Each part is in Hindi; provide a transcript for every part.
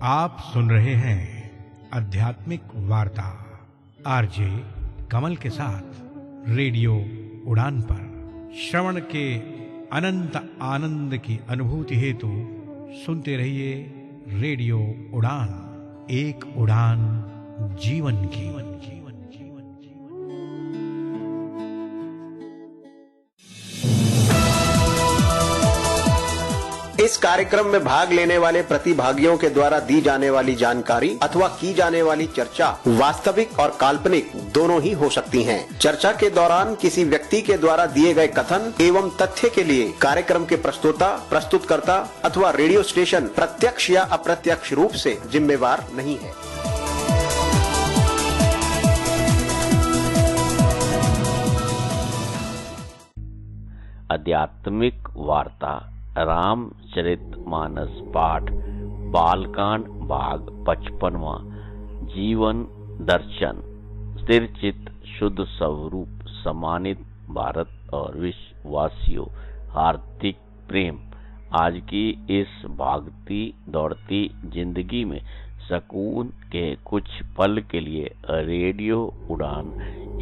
आप सुन रहे हैं आध्यात्मिक वार्ता आरजे कमल के साथ रेडियो उड़ान पर। श्रवण के अनंत आनंद की अनुभूति हेतु सुनते रहिए रेडियो उड़ान, एक उड़ान जीवन की। इस कार्यक्रम में भाग लेने वाले प्रतिभागियों के द्वारा दी जाने वाली जानकारी अथवा की जाने वाली चर्चा वास्तविक और काल्पनिक दोनों ही हो सकती हैं। चर्चा के दौरान किसी व्यक्ति के द्वारा दिए गए कथन एवं तथ्य के लिए कार्यक्रम के प्रस्तोता, प्रस्तुतकर्ता अथवा रेडियो स्टेशन प्रत्यक्ष या अप्रत्यक्ष रूप से जिम्मेवार नहीं है। आध्यात्मिक वार्ता रामचरितमानस पाठ बालकांड भाग 55वां। जीवन दर्शन। स्थिर चित्त शुद्ध स्वरूप सम्मानित भारत और विश्ववासियों, हार्दिक प्रेम। आज की इस भागती दौड़ती जिंदगी में सुकून के कुछ पल के लिए रेडियो उड़ान,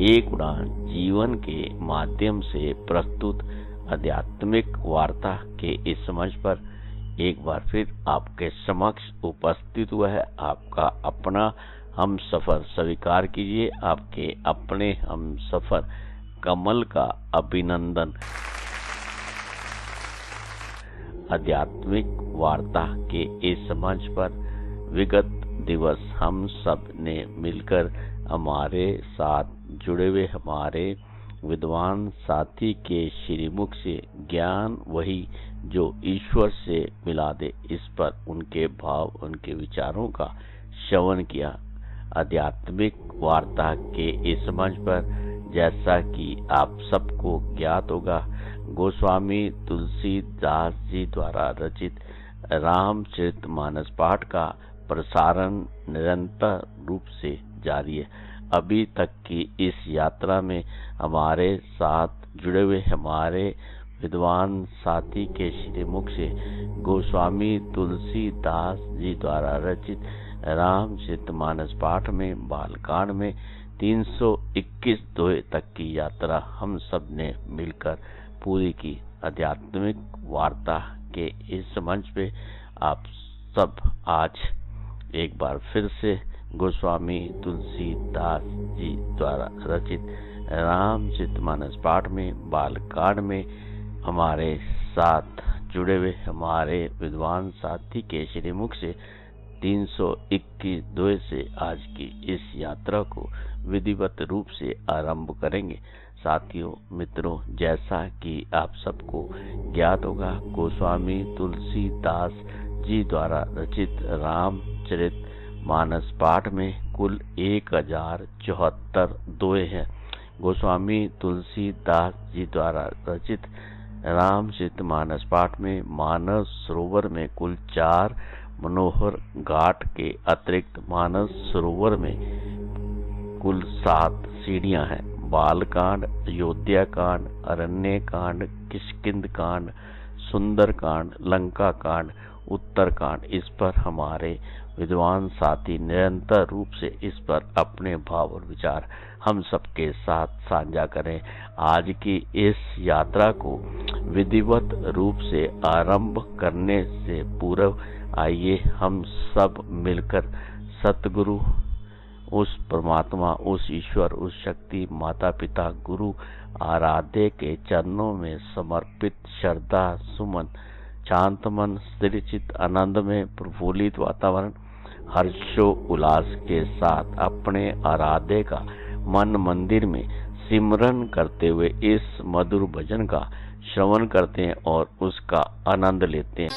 एक उड़ान जीवन के माध्यम से प्रस्तुत आध्यात्मिक वार्ता के इस मंच पर एक बार फिर आपके समक्ष उपस्थित हुआ है आपका अपना हम सफर। स्वीकार कीजिए आपके अपने हम सफर कमल का अभिनंदन। आध्यात्मिक वार्ता के इस मंच पर विगत दिवस हम सब ने मिलकर हमारे साथ जुड़े हुए हमारे विद्वान साथी के श्रीमुख से ज्ञान वही जो ईश्वर से मिला दे, इस पर उनके भाव, उनके विचारों का श्रवण किया। आध्यात्मिक वार्ता के इस मंच पर जैसा कि आप सबको ज्ञात होगा, गोस्वामी तुलसीदास जी द्वारा रचित रामचरितमानस पाठ का प्रसारण निरंतर रूप से जारी है। अभी तक की इस यात्रा में हमारे साथ जुड़े हुए हमारे विद्वान साथी के श्रीमुख से गोस्वामी तुलसीदास जी द्वारा रचित रामचरितमानस पाठ में बालकांड में 321 दोहे तक की यात्रा हम सब ने मिलकर पूरी की। आध्यात्मिक वार्ता के इस मंच पे आप सब आज एक बार फिर से गोस्वामी तुलसीदास जी द्वारा रचित रामचरितमानस पाठ में बालकांड में हमारे साथ जुड़े हुए हमारे विद्वान साथी के श्रीमुख से 321 दोहे से आज की इस यात्रा को विधिवत रूप से आरंभ करेंगे। साथियों, मित्रों, जैसा कि आप सबको ज्ञात होगा, गोस्वामी तुलसीदास जी द्वारा रचित रामचरित मानस पाठ में कुल 1074 दोहे हैं। गोस्वामी तुलसीदास जी द्वारा रचित रामचरितमानस पाठ में मानस सरोवर में कुल 4 मनोहर घाट के अतिरिक्त मानस सरोवर में कुल 7 सीढ़ियां हैं। बालकांड, अयोध्या कांड, अरण्य कांड, किष्किंध कांड, सुंदर कांड, लंका कांड, उत्तर कांड, इस पर हमारे विद्वान साथी निरंतर रूप से इस पर अपने भाव और विचार हम सबके साथ साझा करें। आज की इस यात्रा को विधिवत रूप से आरंभ करने से पूर्व आइए हम सब मिलकर सतगुरु, उस परमात्मा, उस ईश्वर, उस शक्ति, माता पिता, गुरु आराध्य के चरणों में समर्पित श्रद्धा सुमन, शांत मन, स्थिर चित्त, आनंद में प्रफुल्लित वातावरण, हर्षो उल्लास के साथ अपने आराध्य का मन मंदिर में सिमरन करते हुए इस मधुर भजन का श्रवण करते हैं और उसका आनंद लेते हैं।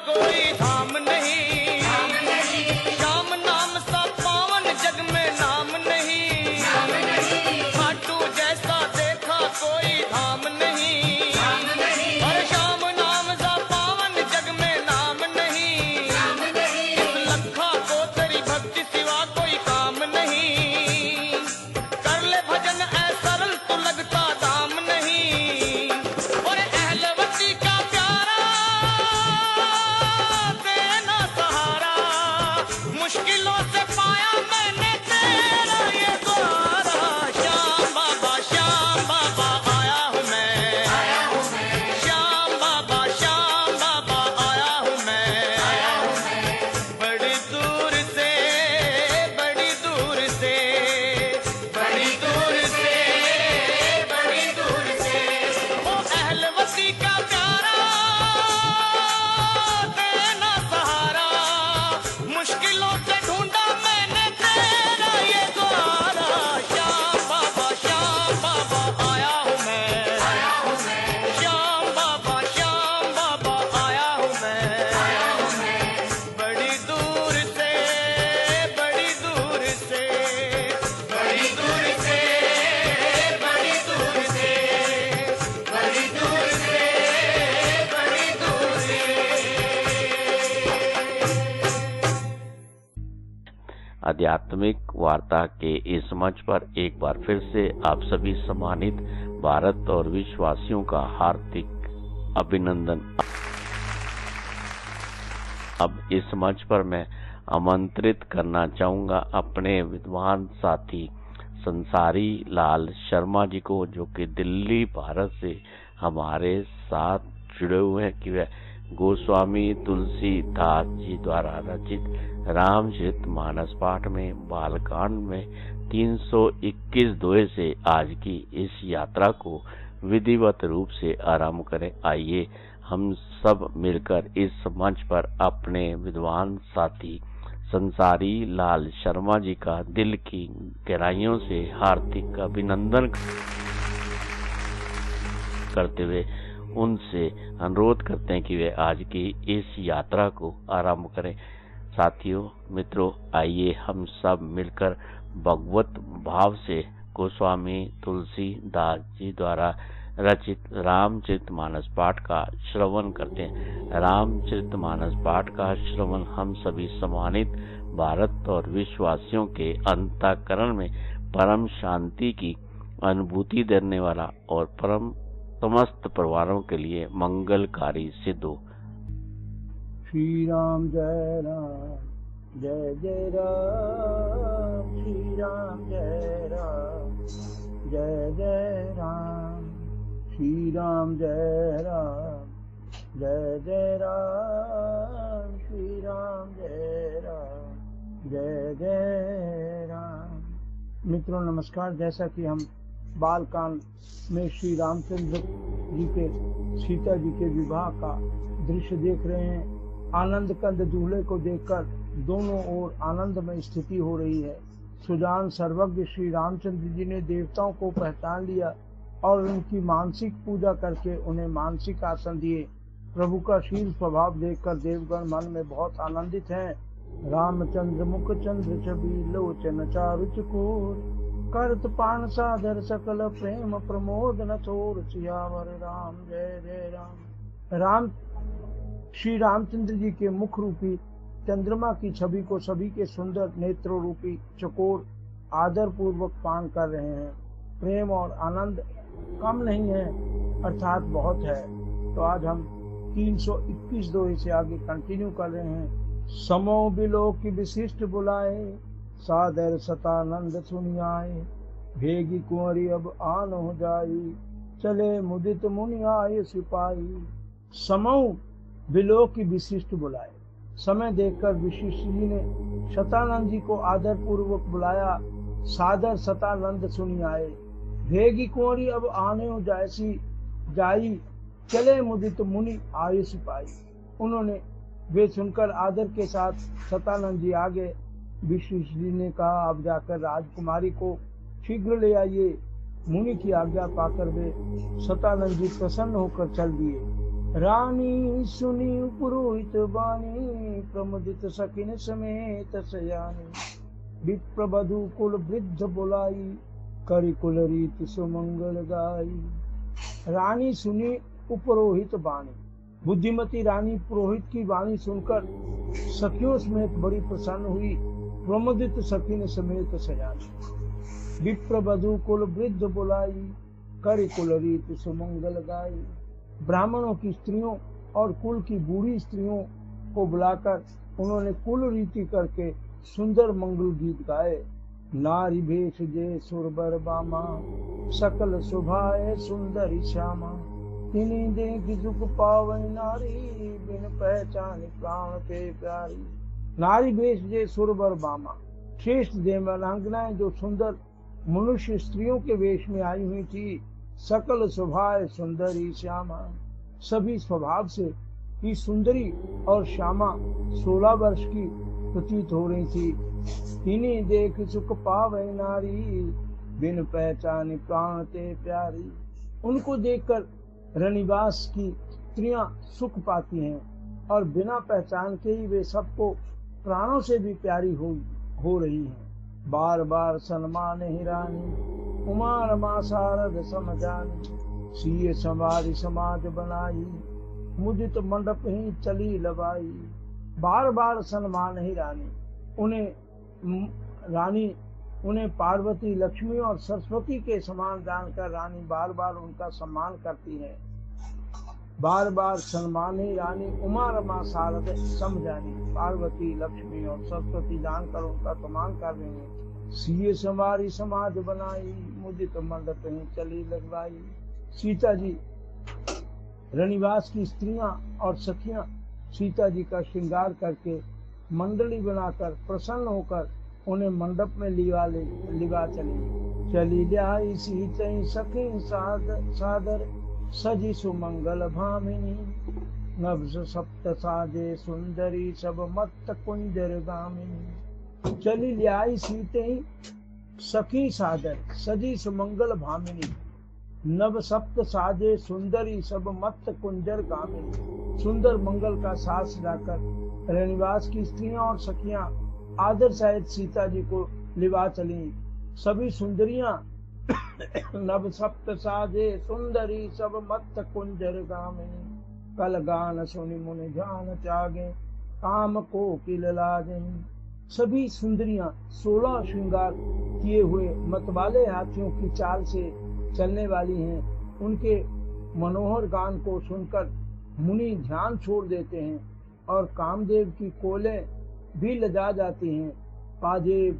कोई धाम नहीं, श्याम नाम सा पावन जग में नाम नहीं, खाटू जैसा देखा कोई धाम नहीं, और श्याम नाम सा पावन जग में नाम नहीं, इस लखा को तेरी भक्ति सिवा कोई काम नहीं, कर ले भजन ऐ सरल तो लगता दाम नहीं, और अहलवती का प्यारा देना सहारा, मुश्किलों से पाया मैंने तेरा ये द्वारा, श्याम बाबा आया हूँ मैं, श्याम बाबा आया हूँ मैं, बड़ी दूर से, बड़ी दूर से, बड़ी दूर से, बड़ी दूर से, ओ अहलवती का प्यारा देना सहारा, मुश्किलों से ढूंढा मैंने तेरा ये द्वारा, श्याम बाबा आया हूँ मैं, श्याम बाबा आया हूँ मैं, बड़ी दूर से, बड़ी दूर से, बड़ी दूर से, बड़ी दूर से, बड़ी दूर से, बड़ी दूर से। आध्यात्मिक वार्ता के इस मंच पर एक बार फिर से आप सभी सम्मानित भारत और विश्ववासियों का हार्दिक अभिनंदन। अब इस मंच पर मैं आमंत्रित करना चाहूंगा अपने विद्वान साथी संसारी लाल शर्मा जी को, जो कि दिल्ली भारत से हमारे साथ जुड़े हुए हैं, कि वह गोस्वामी तुलसीदास जी द्वारा रचित रामचरित मानस पाठ में बालकांड में 321 दोहे से आज की इस यात्रा को विधिवत रूप से आरंभ करें। आइए हम सब मिलकर इस मंच पर अपने विद्वान साथी संसारी लाल शर्मा जी का दिल की गहराइयों से हार्दिक अभिनंदन करते हुए उनसे अनुरोध करते हैं कि वे आज की इस यात्रा को आरंभ करें। साथियों, मित्रों, आइए हम सब मिलकर भगवत भाव से गोस्वामी तुलसीदास जी द्वारा रचित रामचरितमानस पाठ का श्रवण करते हैं। रामचरितमानस पाठ का श्रवण हम सभी सम्मानित भारत और विश्ववासियों के अंतःकरण में परम शांति की अनुभूति देने वाला और परम समस्त परिवारों के लिए मंगलकारी सिद्ध हो। श्री राम जय राम, जय जय राम, श्री राम जय राम, जय जय राम, श्री राम जय राम, जय जय राम, श्री राम जय राम, जय जय राम। मित्रों नमस्कार। जैसा कि हम बालकांड में श्री रामचंद्र जी के सीता जी के विवाह का दृश्य देख रहे हैं। आनंद कंद दूल्हे को देखकर दोनों ओर आनंदमय स्थिति हो रही है। सुजान सर्वज्ञ श्री रामचंद्र जी ने देवताओं को पहचान लिया और उनकी मानसिक पूजा करके उन्हें मानसिक आसन दिए। प्रभु का शील स्वभाव देखकर देवगण मन में बहुत आनंदित हैं। रामचंद्र मुख चंद्र छवि लोचन चारु चकोर, करत पान सादर सकल प्रेम प्रमोद न थोर, सियावर राम जय जय राम। श्री रामचंद्र जी के मुख रूपी चंद्रमा की छवि को सभी के सुंदर नेत्रों रूपी चकोर आदर पूर्वक पान कर रहे हैं। प्रेम और आनंद कम नहीं है, अर्थात बहुत है। तो आज हम 321 दोहे से आगे कंटिन्यू कर रहे हैं। समो बिलो की विशिष्ट बुलाए, सादर सतानंद सुनियाए, भेगी कुंवरी अब आन हो जाई, चले मुदित मुनि आए सिपाही। समो बिलो की विशिष्ट बुलाए, समय देखकर विशिष्ट जी ने शतानंद जी को आदर पूर्वक बुलाया। सादर सतानंद सुनी आए, भेगी कुंवरी अब आने हो जायसी जाई, चले मुदित मुनि आए सिपाही। उन्होंने वे सुनकर आदर के साथ सतानंद जी आगे। विशिष्ट जी ने कहा, अब जाकर राजकुमारी को शीघ्र ले आइए। मुनि की आज्ञा पाकर वे सतानंद जी प्रसन्न होकर चल दिए। रानी सुनी पुरोहित वाणी, प्रमुदित सखिन समेत सयानी। विप्रवधु कुल वृद्ध बुलाई, करि कुल रीति सुमंगल गाई। रानी सुनी उपरोहित वाणी, बुद्धिमती रानी पुरोहित की वाणी सुनकर सखियों समेत बड़ी प्रसन्न हुई। प्रमुदित सखिन समेत सयानी। विप्रवधु कुल वृद्ध बुलाई, करि कुल रीति सुमंगल गाई। ब्राह्मणों की स्त्रियों और कुल की बूढ़ी स्त्रियों को बुलाकर उन्होंने कुल रीति करके सुंदर मंगल गीत गाए। नारी भेष जे सुरबर बामा, सकल शोभाए सुंदरी श्यामा। तिन्हीं देख सुख पावै नारी, बिन पहचान प्राण के प्यारी। नारी भेष जे सुरबर बामा, श्रेष्ठ देवांगनाएं जो सुंदर मनुष्य स्त्रियों के वेश में आई हुई थी। सकल स्वभाव सुंदरी श्यामा, सभी स्वभाव से ही सुंदरी और श्यामा 16 वर्ष की प्रतीत हो रही थी। तिन्हीं देख सुख पावै नारी, बिन पहचान प्राण ते प्यारी। उनको देखकर रनिवास की स्त्रियां सुख पाती हैं और बिना पहचान के ही वे सबको प्राणों से भी प्यारी हो रही हैं। बार बार सन्मान ही रानी, उमा रमा शारद समझानी। सीए संवारी समाज बनाई, मुदित मंडप ही चली लबाई। बार बार सन्मान ही रानी, उन्हें पार्वती, लक्ष्मी और सरस्वती के समान जानकर रानी बार बार उनका सम्मान करती है। बार बार सन्मान ही रानी, उमा रमा शारद समझानी। पार्वती, लक्ष्मी और सरस्वती जानकर उनका सम्मान कर रही है। सीए संवारी समाज बनाई, मुदित मंडप ही चली लगवाई। सीता जी, रनिवास की स्त्रियां और सखियां सीता जी का श्रृंगार करके मंडली बनाकर प्रसन्न होकर उन्हें मंडप में लिवा चली लाई। सीता सखी सादर, सजी सुमंगल भामिनी। नभ सप्त साजे सुंदरी, सब मत कुंजर गामिनी। चली लाई सीते सखी सादर, सजी सुमंगल भामिनी। नव सप्त साजे सुंदरी, सब मत कुंजर गामिनी। सुंदर मंगल का साज सजाकर रनिवास की स्त्रियां और सखियां आदर सहित सीता जी को लिवा चली। सभी सुंदरियां नव सप्त साजे सुंदरी, सब मत कुंजर गामिनी। कल गान सुनि मुनि ध्यान त्यागे, काम को किल लाजे। सभी सुंदरियां 16 श्रृंगार किए हुए मतवाले हाथियों की चाल से चलने वाली हैं। उनके मनोहर गान को सुनकर मुनि ध्यान छोड़ देते हैं और कामदेव की कोले भी लजा जाती हैं। पाजेब,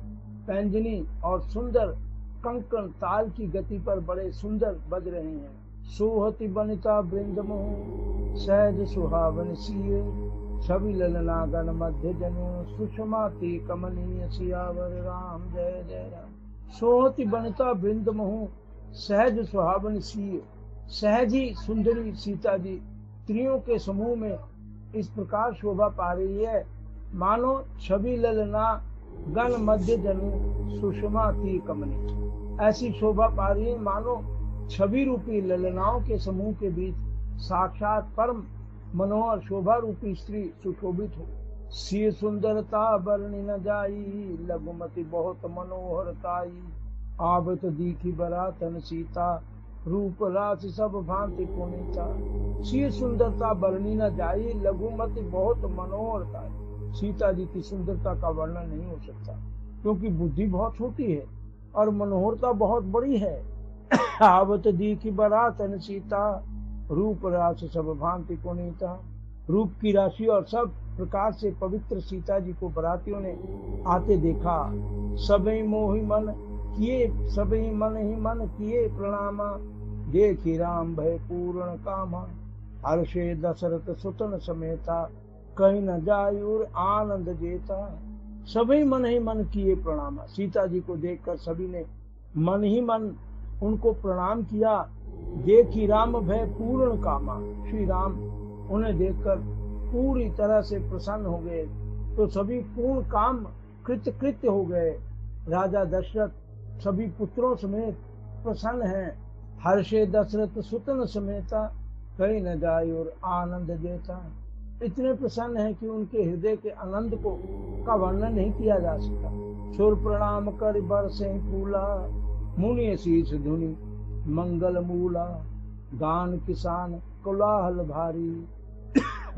पैंजनी और सुंदर कंकण ताल की गति पर बड़े सुंदर बज रहे हैं। सोहति बनिता वृंद मोह, सहज सुहावन सिए। छवि ललना गण मध्य जनु, सुषमाति कमनीय सियावर राम जय जय राम। सोहति बनिता वृंद मोह, सहज सुहावन सिए। सहज ही सुंदरी सीता जी स्त्रियों के समूह में इस प्रकार शोभा पा रही है, मानो छवि ललना गण मध्य जनु, सुषमा ती कमनी। ऐसी शोभा पा रही है मानो छवि रूपी ललनाओं के समूह के बीच साक्षात परम मनोहर शोभा रूपी स्त्री सुशोभित हो। सी सुंदरता वर्णि न जाई, लघुमति बहुत मनोहरताई। आवत दीखी बरातन सीता, रूप राशि सब भांति पुनीता। सी सुंदरता वर्णि न जाई, लघुमति बहुत मनोहरताई। सीता जी की सुंदरता का वर्णन नहीं हो सकता, क्योंकि बुद्धि बहुत छोटी है और मनोहरता बहुत बड़ी है। आवत दीखी बरातन सीता, रूप राशि सब भांति पुनीता। रूप की राशि और सब प्रकार से पवित्र सीता जी को बरातियों ने आते देखा। सबई मोहि मन किए, सबई मन ही मन किए प्रणामा। देखी राम भय पूर्ण कामा, हर्षे दशरथ सुतन समेता। कहीं न जायुर आनंद जेता। सभी मन ही मन किए प्रणामा। सीता जी को देखकर सभी ने मन ही मन उनको प्रणाम किया। देखी राम भय पूर्ण कामा, श्री राम उन्हें देखकर पूरी तरह से प्रसन्न हो गए, तो सभी पूर्ण काम कृत्य हो गए। राजा दशरथ सभी पुत्रों समेत प्रसन्न हैं। हर्षे दशरथ सुतन समेता, कहीं न जाए और आनंद देता। इतने प्रसन्न है कि उनके हृदय के आनंद को का वर्णन नहीं किया जा सकता। सुर प्रणाम कर बरसे फूला, मुनि शीश धुनि मंगल मूला। गान किसान कोलाहल भारी,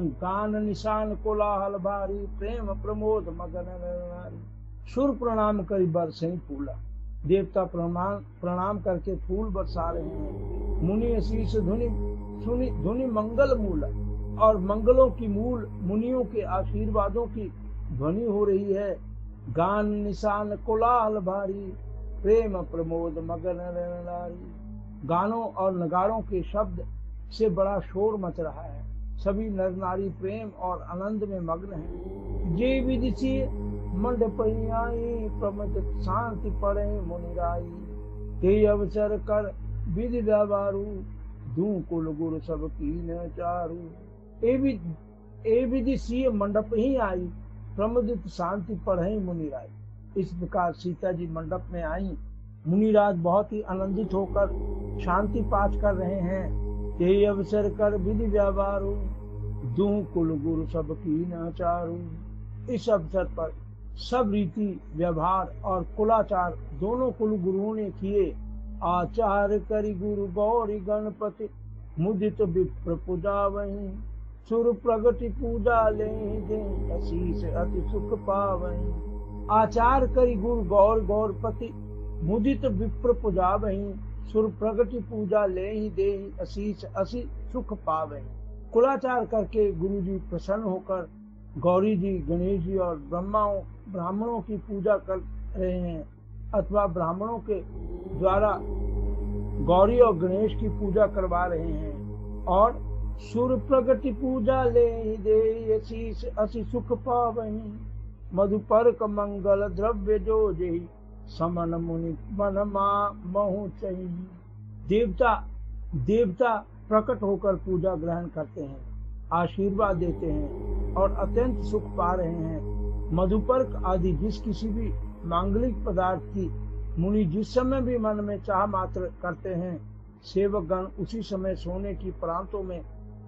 गान निशान कोलाहल भारी। प्रेम प्रमोद मगन नारी। सुर प्रणाम कर बरसे फूला, देवता प्रणाम करके फूल बरसा रहे हैं। मुनि शीश धुनि मंगल मूला, और मंगलों की मूल मुनियों के आशीर्वादों की ध्वनि हो रही है। गान निशान कोलाहल भारी, प्रेम प्रमोद मगन नारी। गानों और नगाड़ों के शब्द से बड़ा शोर मच रहा है। सभी नर नारी प्रेम और आनंद में मग्न हैं। जे विदिशी मंडप आई, प्रमद शांति पड़े मुनिराई। ते अवसर कर विधि व्यवहारू, दूं कुल गुरु सब कीन चारू। ए विदिशीय मंडप ही आई, प्रमुदित शांति पढ़े मुनिराज। इस प्रकार सीता जी मंडप में आई। मुनिराज बहुत ही आनंदित होकर शांति पाठ कर रहे हैं। यही अवसर कर विधि व्यवहारू, दूं कुल गुरु सब कीन चारू। इस अवसर पर सब रीति व्यवहार और कुलाचार दोनों कुल गुरुओं ने किए। आचार करी गुरु गौरी गणपति, मुदित विप्र पूजा वहीं। सुर प्रगति पूजा ले दे, आशीष अति सुख पावहीं। आचार करी गुरु गौरपति, मुदित विप्र पूजा वहीं। सुर प्रगति पूजा ले ही दे, आशीष अति सुख पावहीं। कुलाचार करके गुरु जी प्रसन्न होकर गौरी जी, गणेश जी और ब्राह्मणों की पूजा कर रहे हैं, अथवा ब्राह्मणों के द्वारा गौरी और गणेश की पूजा करवा रहे हैं। और सुर प्रगति पूजा ले दे, आशीष अति सुख पावहीं। मधुपर्क मंगल द्रव्य जो जेहि, समन मुनि मन महु चाहिए। देवता प्रकट होकर पूजा ग्रहण करते हैं, आशीर्वाद देते हैं और अत्यंत सुख पा रहे हैं। मधुपर्क आदि जिस किसी भी मांगलिक पदार्थ की मुनि जिस समय भी मन में चाह मात्र करते हैं, सेवक गण उसी समय सोने की प्रांतों में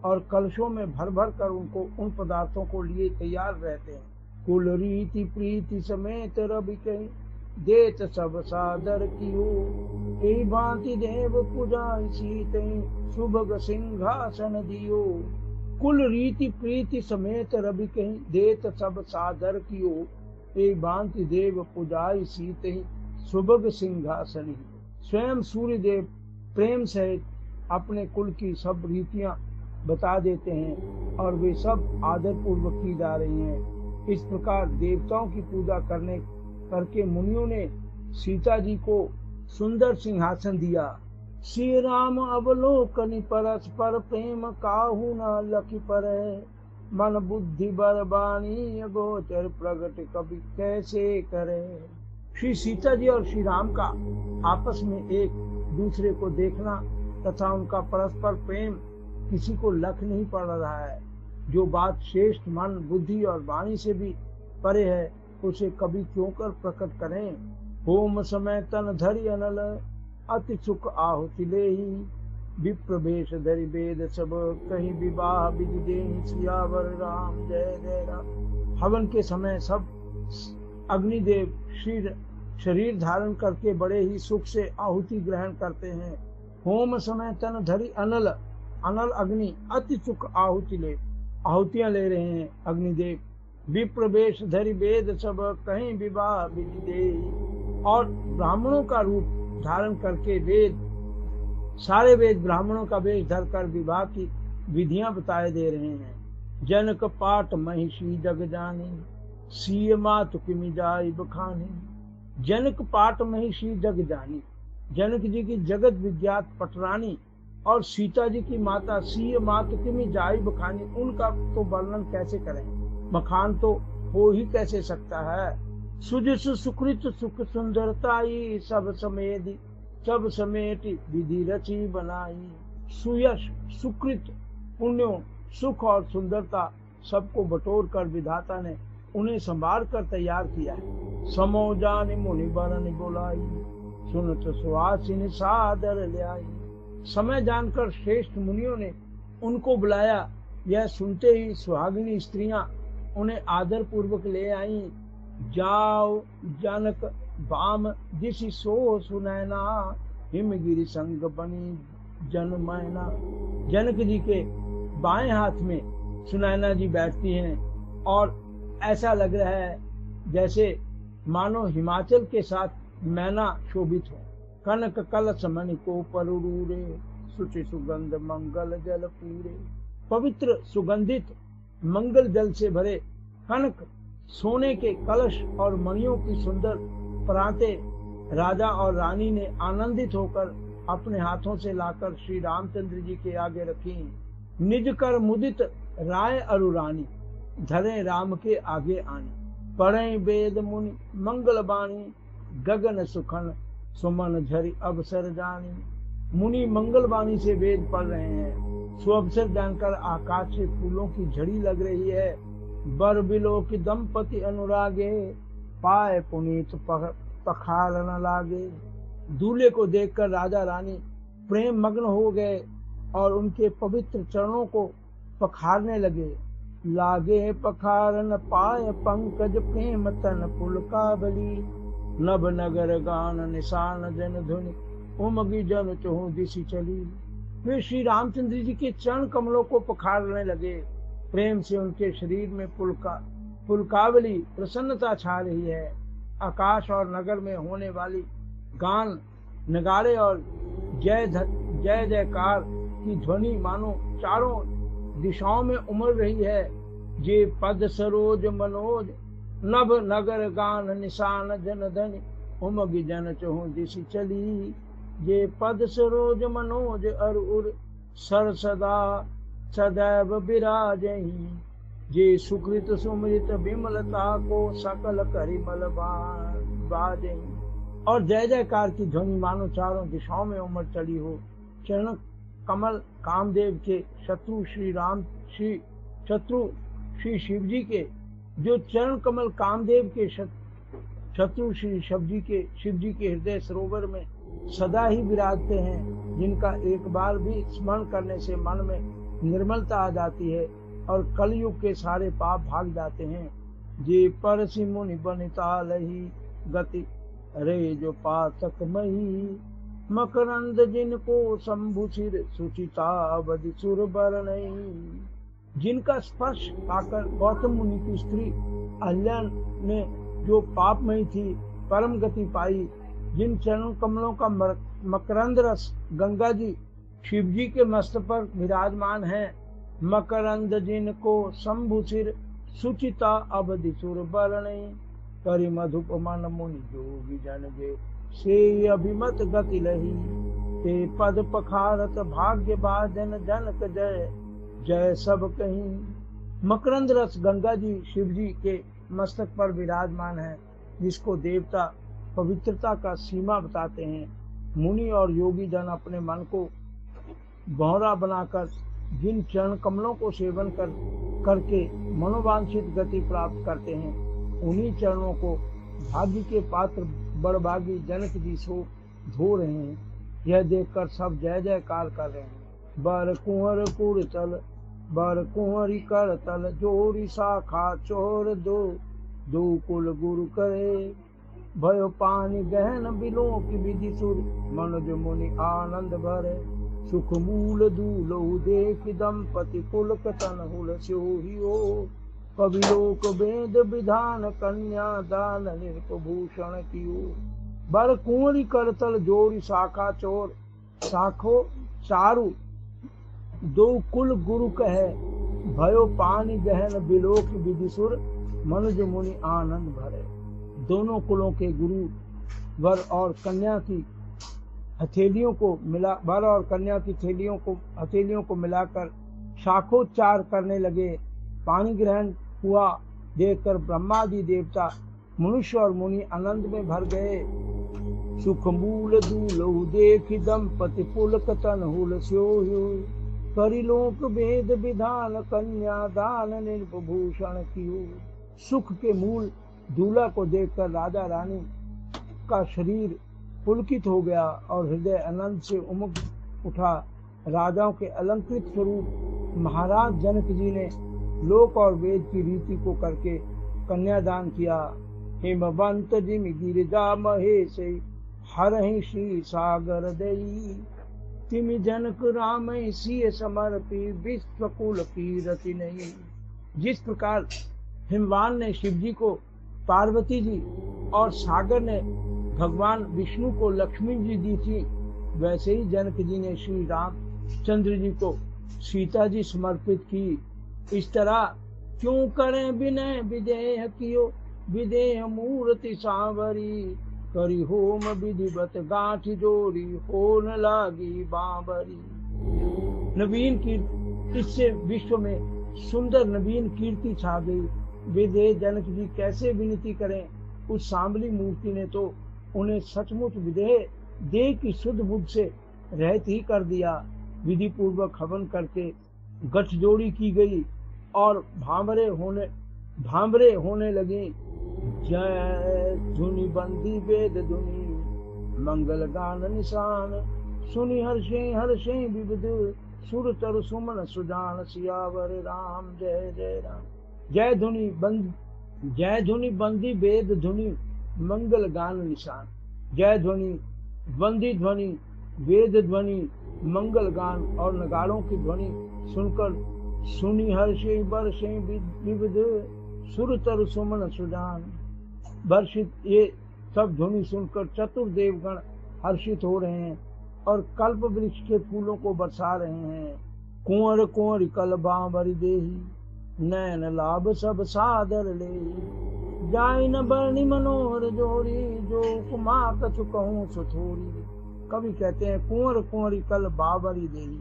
और कलशों में भर भर कर उनको उन पदार्थों को लिए तैयार रहते हैं। कुल रीति प्रीति समेत रवि कहीं, देत सब सादर कियो। यही भांति देव पूजा सीतई, सुभग सिंहासन दियो। कुल रीति प्रीति समेत रवि कहीं, देत सब सादर कियो। यही भांति देव पूजाई सीतई, सुभग सिंहासन। स्वयं सूर्य देव प्रेम सहित अपने कुल की सब रीतियां बता देते हैं और वे सब आदर पूर्वक की जा रही हैं। इस प्रकार देवताओं की पूजा करके मुनियों ने सीता जी को सुंदर सिंहासन दिया। श्री राम अवलोकन परस्पर, प्रेम काहू न लखि पर। मन बुद्धि बरबानी, गोचर प्रगट कवि कैसे करे। श्री सीता जी और श्री राम का आपस में एक दूसरे को देखना तथा उनका परस्पर प्रेम किसी को लख नहीं पड़ रहा है। जो बात श्रेष्ठ मन बुद्धि और वाणी से भी परे है, उसे कभी क्यों कर प्रकट करें। होम समय तन धरि अनल, अति सुख आहुति लेहि। विप्रवेश धरि वेद सब, कहीं विवाह विधि देहि। सियावर राम जय जय राम। हवन के समय सब अग्निदेव शरीर धारण करके बड़े ही सुख से आहुति ग्रहण करते हैं। होम समय तन धरि अनल अग्नि, अति सुख आहुतियां ले रहे हैं अग्निदेव। विप्रवेश धरि वेद सब, कहीं विवाह विधि देहि। और ब्राह्मणों का रूप धारण करके सारे वेद ब्राह्मणों का वेश धरकर विवाह की विधियां बताए दे रहे हैं। जनक पाठ महिषी जग जानी, सीय मातु किमि जाई बखानी। जनक पाठ महिषी जग जानी, जनक जी की जगत विज्ञात पटरानी और सीता जी की माता सीय मातु किमि जाई बखानी, उनका तो वर्णन कैसे करें, बखान तो हो ही कैसे सकता है। सुजस सुकृत सुख सुंदरताई, सब समेट विधि रची बनाई। सुयश सुकृत पुण्यों सुख और सुंदरता सबको बटोर कर विधाता ने उन्हें संभाल कर तैयार किया है। समो जान मुनि बरन बोलाई, सुनत सुहासिन सादर ले आई। समय जानकर श्रेष्ठ मुनियों ने उनको बुलाया। यह सुनते ही सुहागिनी स्त्रियां उन्हें आदर पूर्वक ले आईं। जाओ जनक बाम दिशि सो सुनैना, हिमगिरि संग बनी जन मैना। जनक जी के बाएं हाथ में सुनैना जी बैठती हैं और ऐसा लग रहा है जैसे मानो हिमाचल के साथ मैना शोभित हो। कनक कलश मणि को परूरे, सुचि सुगंध मंगल जल पूरे। पवित्र सुगंधित मंगल जल से भरे कनक सोने के कलश और मणियों की सुंदर पराते राजा और रानी ने आनंदित होकर अपने हाथों से लाकर श्री रामचंद्र जी के आगे रखी। निज कर मुदित राय अरु रानी, धरे राम के आगे आनी। पढ़े वेद मुनि मंगल बाणी, गगन सुखन सुमन झरी अवसर जानी। मुनि मंगल बाणी से वेद पढ़ रहे हैं। सुअवसर जानकर आकाश से फूलों की झड़ी लग रही है। बर बिलो की दंपति अनुरागे, पाए पुनीत पखार न लागे। दूल्हे को देखकर राजा रानी प्रेम मग्न हो गए और उनके पवित्र चरणों को पखारने लगे। लागे पखारन पाए पंकज, प्रेम तन पुलकावली। नभ नगर गान निशान जन धुनि, उमगी जन चहु दिशि चली। वे श्री रामचंद्र जी के चरण कमलों को पखारने लगे। प्रेम से उनके शरीर में पुलकावली प्रसन्नता छा रही है। आकाश और नगर में होने वाली गान, नगाड़े और जय जयकार की ध्वनि मानो चारों दिशाओं में उमड़ रही है। जे पद सरोज मनोज, नभ नगर गान निशान जन धनि, उमगी जन चहु दिशि चली। जे पद सरोज मनोज अर सर सदा सदैव विराजहि। जे सुकृत सुमृत विमलता को सकल करिमल बाजहि। और जय जयकार की ध्वनि मानो चारों दिशाओं में उमड़ चली हो। चरण कमल कामदेव के शत्रु श्री शिव जी के, जो चरण कमल कामदेव के शत्रु श्री शिव जी के हृदय सरोवर में सदा ही विराजते हैं, जिनका एक बार भी स्मरण करने से मन में निर्मलता आ जाती है और कलयुग के सारे पाप भाग जाते हैं। जे परसि मुनि बनिता लही, गति रे जो पातक मही। मकरंद जिनको शंभु सिर, सुचिता अवधि सुर बरनई। जिनका स्पर्श पाकर गौतम मुनि की स्त्री अहल्या ने जो पापमयी थी परम गति पाई। जिन चरण कमलों का मकरंद रस गंगा जी शिव जी के मस्तक पर विराजमान है। मकरंद जिनको शंभु सिर, सुचिता अवधि सुर बरनई। करि मधुप मन मुनि जोगी जन जे, से अभिमत गति लही। ते पद पखारत भाग्य बाजन, जनक जय जय सब कहीं। मकरंद रस गंगा जी शिव जी के मस्तक पर विराजमान है, जिसको देवता पवित्रता का सीमा बताते हैं। मुनि और योगी जन अपने मन को बहरा बनाकर जिन चरण कमलों को सेवन करके मनोवांछित गति प्राप्त करते हैं, उन्हीं चरणों को भाग्य के पात्र बड़भागी जनक जी सो धो रहे हैं। यह देखकर सब जय जयकार कर रहे हैं। बर कुंवर कुर तल, बर कुंवरी कर तल, जोरी शाखा चोर दो कुल गुरु करे। भयो पानी गहन बिलो की विधि सुर, मनुज मुनि आनंद भरे। सुख मूल दूलो देख दंपति, पुलक तन हुल स्योहियो। कवि लोक वेद विधान, कन्या दान निर्भूषण कियो। बर कुंवरी करतल जोड़ी शाखा चोर, शाखो चारु दो कुल गुरु कहे। भयो पानी गहन बिलोक विधि सुर, मनुज मुनि आनंद भरे। दोनों कुलों के गुरु वर और कन्या की हथेलियों को मिलाकर शाखोच्चार करने लगे। पानी ग्रहण हुआ देखकर ब्रह्मादि देवता, मनुष्य और मुनि आनंद में भर गए। सुख मूल दूलो देख दंपति, पुलक तन हुल स्योहियो। करिलोक वेद विधान, कन्या दान निर्भूषण कियो। सुख के मूल दूल्हा को देखकर राजा रानी का शरीर पुलकित हो गया और हृदय आनंद से उमग उठा। राजाओं के अलंकृत स्वरूप महाराज जनक जी ने लोक और वेद की रीति को करके कन्यादान किया। हिमवंत जिमि गिरिजा महेश हरहि श्री सागर दई तिमि जनक राम सिय समर्पी विश्व कुल कीरति नहीं। जिस प्रकार हिमवान ने शिव जी को पार्वती जी और सागर ने भगवान विष्णु को लक्ष्मी जी दी थी, वैसे ही जनक जी ने श्री राम चंद्र जी को सीता जी समर्पित की। इस तरह क्यों करें विनय विदेह कियो विदेह मूर्ति सांवरी करी होम विधिवत गांठ जोड़ी होन लागी बाबरी। नवीन कीर्ति, इससे विश्व में सुंदर नवीन कीर्ति छा गई। विदेह जनक जी कैसे विनती करें, उस सांवली मूर्ति ने तो उन्हें सचमुच विदेह देह की शुद्ध बुद्ध से रहित ही कर दिया। विधि पूर्वक हवन करके गठजोड़ी की गई और भांबरे होने लगे। जय धुनि बंदी वेद धुनि मंगल गान निशान सुनि हर्षे विविध सुर तर सुमन सुजान सियावर राम जय जय राम। जय धुनि बंदी वेद धुनि मंगल गान निशान। जय ध्वनि बंदी ध्वनि वेद ध्वनि मंगल गान और नगाड़ों की ध्वनि सुनकर सुनि हर्षे वर्षे विविध सुर तर सुमन सुजान वर्षित। ये सब ध्वनि सुनकर चतुर्देवगण हर्षित हो रहे हैं और कल्प वृक्ष के फूलों को बरसा रहे हैं। कुंवर कुंवर कल बांवरी देही नैन लाभ सब सादर ले जाय न बरनी मनोहर जोड़ी जो कुमा कछु कहूँ सुथोरी। कवि कहते हैं कुंवर कुंवरी कल बांवरी देही,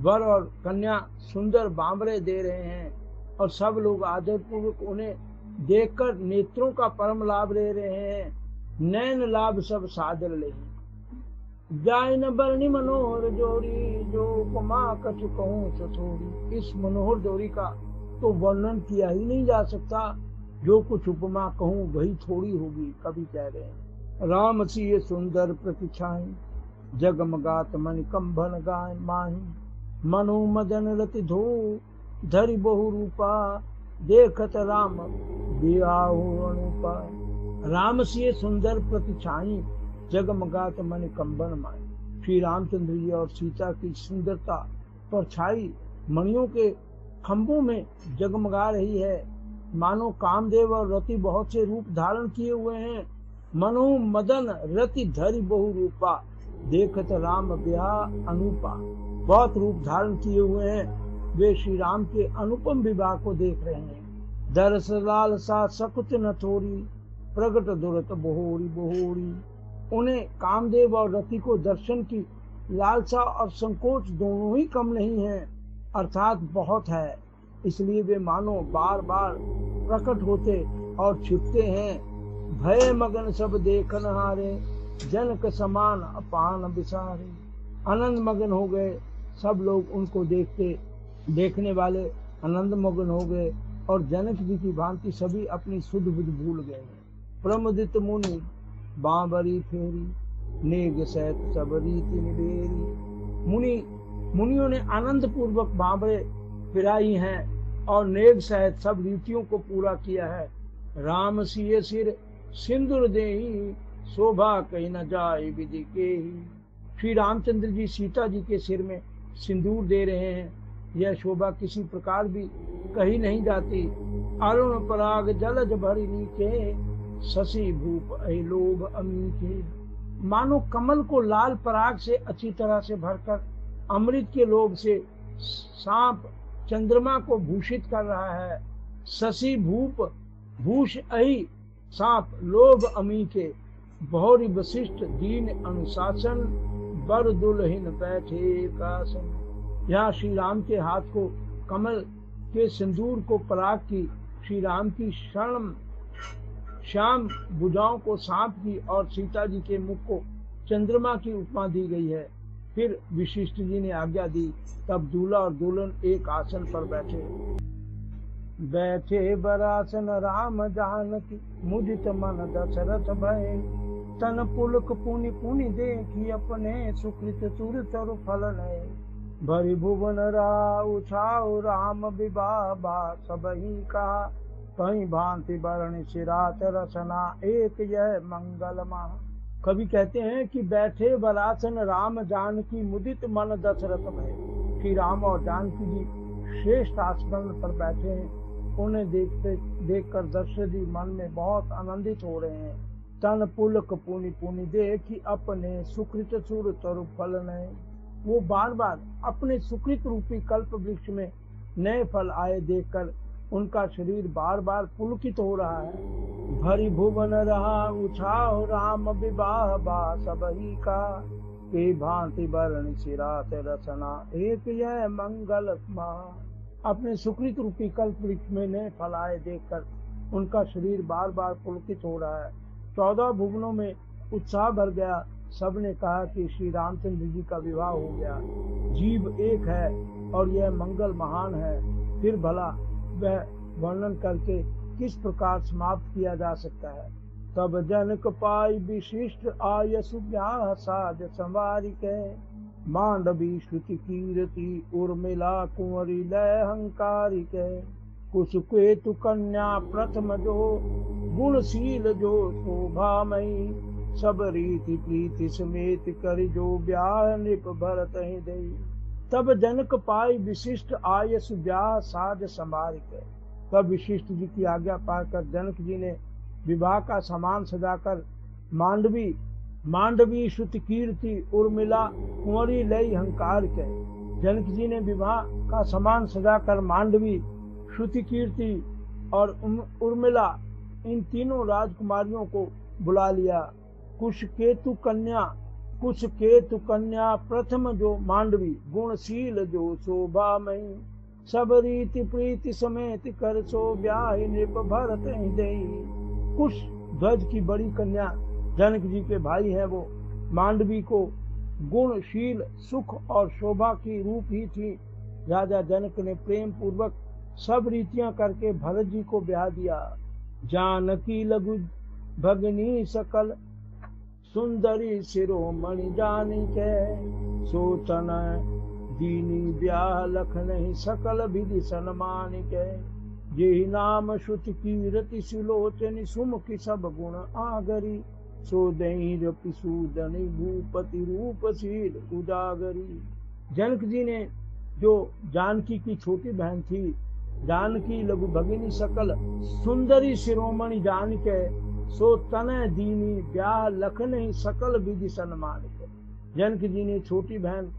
वर और कन्या सुंदर बांवरे दे रहे हैं और सब लोग आदर पूर्वक उन्हें देखकर नेत्रों का परम लाभ ले रहे हैं। नैन लाभ सब सादर ले जाय न बरनी मनोहर जोड़ी जो कुमा कछु कहूँ सुथोरी। इस मनोहर जोड़ी का तो वर्णन किया ही नहीं जा सकता, जो कुछ उपमा कहूँ वही थोड़ी होगी। कवि कह रहे हैं राम सिय सुंदर प्रतिछाई जगमगात मन कंभन गाय माही मनो मदन रति धो धरि बहु रूपा देखत राम बियाहु अनुपा। राम सिय सुंदर प्रतिछाई जगमगात मन कंबन माई। श्री रामचंद्र जी और सीता की सुंदरता परछाई मणियों के खंभों में जगमगा रही है, मानो कामदेव और रति बहुत से रूप धारण किए हुए हैं। मनो मदन रति धरि बहु रूपा देखत राम ब्याह अनुपा। बहुत रूप धारण किए हुए हैं, वे श्री राम के अनुपम विवाह को देख रहे हैं। दरस लाल सा सकुच न थोरी प्रगट दुरत बहोरी बहोरी। उन्हें कामदेव और रति को दर्शन की लालसा और संकोच दोनों ही कम नहीं है, अर्थात बहुत है। इसलिए वे मानो बार बार प्रकट होते और छिपते हैं। भय मगन सब देखन हारे जनक समान अपान बिसारे। आनंद मगन हो गए सब लोग, उनको देखने वाले आनंद मगन हो गए और जनक जी की भांति सभी अपनी सुध बुध भूल गए। प्रमुदित मुनि बांवरी फेरी नेग सहित सब रीति निबेरी। मुनियों ने आनंद पूर्वक बांवरे फिराई हैं और नेग सहित सब रीतियों को पूरा किया है। राम सिय सिर सिंदूर देही शोभा कहीं न जाए विधि के ही। श्री रामचंद्र जी सीता जी के सिर में सिंदूर दे रहे हैं, यह शोभा किसी प्रकार भी कही नहीं जाती। अरुण पराग जलज भरी नीचे शशि भूप अलोभ अमीके। मानो कमल को लाल पराग से अच्छी तरह से भरकर अमृत के लोभ से सांप चंद्रमा को भूषित कर रहा है। शशि भूप भूष अहि सांप लोभ अमी के बहुरी वशिष्ठ दीन अनुशासन बर दुल्हिन बैठे कासन। यहाँ श्री राम के हाथ को कमल के सिंदूर को पराग की, श्री राम की श्याम भुजाओं को सांप की और सीता जी के मुख को चंद्रमा की उपमा दी गई है। फिर विशिष्ट जी ने आज्ञा दी, तब दूल्हा और दुल्हन एक आसन पर बैठे बरासन राम जानकी मुदित मन दशरथ भय। तन पुलक पुनि पुनि देखी अपने सुकृत सुर तरु फल नए। भरि भुवन राउ छाउ राम विवाह बा सबही कहा, कहीं भांति वर्ण सिरात रचना एक यह मंगल महा। कवि कहते हैं कि बैठे बरासन राम जानकी मुदित मन दशरथ में। श्री राम और जानकी जी श्रेष्ठ आसन पर बैठे हैं। उन्हें देखकर दशरथ जी मन में बहुत आनंदित हो रहे हैं। तन पुलक पुनि पुनि देखी अपने सुकृत सुर तरु फल नए। वो बार बार अपने सुकृत रूपी कल्प वृक्ष में नए फल आए देखकर उनका शरीर बार बार पुलकित हो रहा है। भरि भुवन रहा उछाओ राम विवाह बा सबही का, के भांति वर्ण सिरात रचना एक यह मंगल महा। अपने सुकृत रूपी कल्प वृक्ष में नए फल आए देखकर उनका शरीर बार बार पुलकित हो रहा है। 14 भुवनों में उत्साह भर गया। सबने कहा कि श्री रामचंद्र जी का विवाह हो गया। जीव एक है और यह मंगल महान है। फिर भला वह वर्णन करके किस प्रकार समाप्त किया जा सकता है। तब जनक पाई विशिष्ट आयसु ब्याह साज संवारी के, मांडवी श्रुति कीर्ति उर्मिला कुंवरी लय हंकारी के। कुछ केतु कन्या प्रथम जो गुणशील जो शोभामयी, सब रीति प्रीति समेत कर जो ब्याह नृप भरत ही दई। तब जनक पाई विशिष्ट आयस ब्याह साज संवारी के। तब विशिष्ट जी की आज्ञा पाकर जनक जी ने विवाह का सामान सजाकर मांडवी श्रुति कीर्ति उर्मिला कुंवरी लय हंकार के। जनक जी ने विवाह का सामान सजाकर मांडवी श्रुति कीर्ति और उर्मिला इन तीनों राजकुमारियों को बुला लिया। कुछ केतु कन्या प्रथम जो मांडवी, गुणशील जो शोभामयी, सब रीति प्रीति समेत कर सो ब्याह नृप भरत ही देई। कुश ध्वज की बड़ी कन्या जनक जी के भाई हैं। वो मांडवी को गुणशील सुख और शोभा की रूप ही थी। राजा जनक ने प्रेम पूर्वक सब रीतियां करके भरत जी को ब्याह दिया। जानकी लघु भगनी सकल सुंदरी शिरोमणि जानी के, सोचन दीनी ब्याह लख नहीं सकल विधि सन्मान के। यही नाम श्रुति कीरति सुलोचनी सुमुखी सब गुण आगरी, सो दही सूदनी भूपति रूपशील उजागरी। जनक जी ने जो जानकी की छोटी बहन थी, जानकी लघु भगिनी सकल सुंदरी शिरोमणि जान के, सो तनय दीनी ब्याह लख नहीं सकल विधि सन्मान के। जनक जी ने छोटी बहन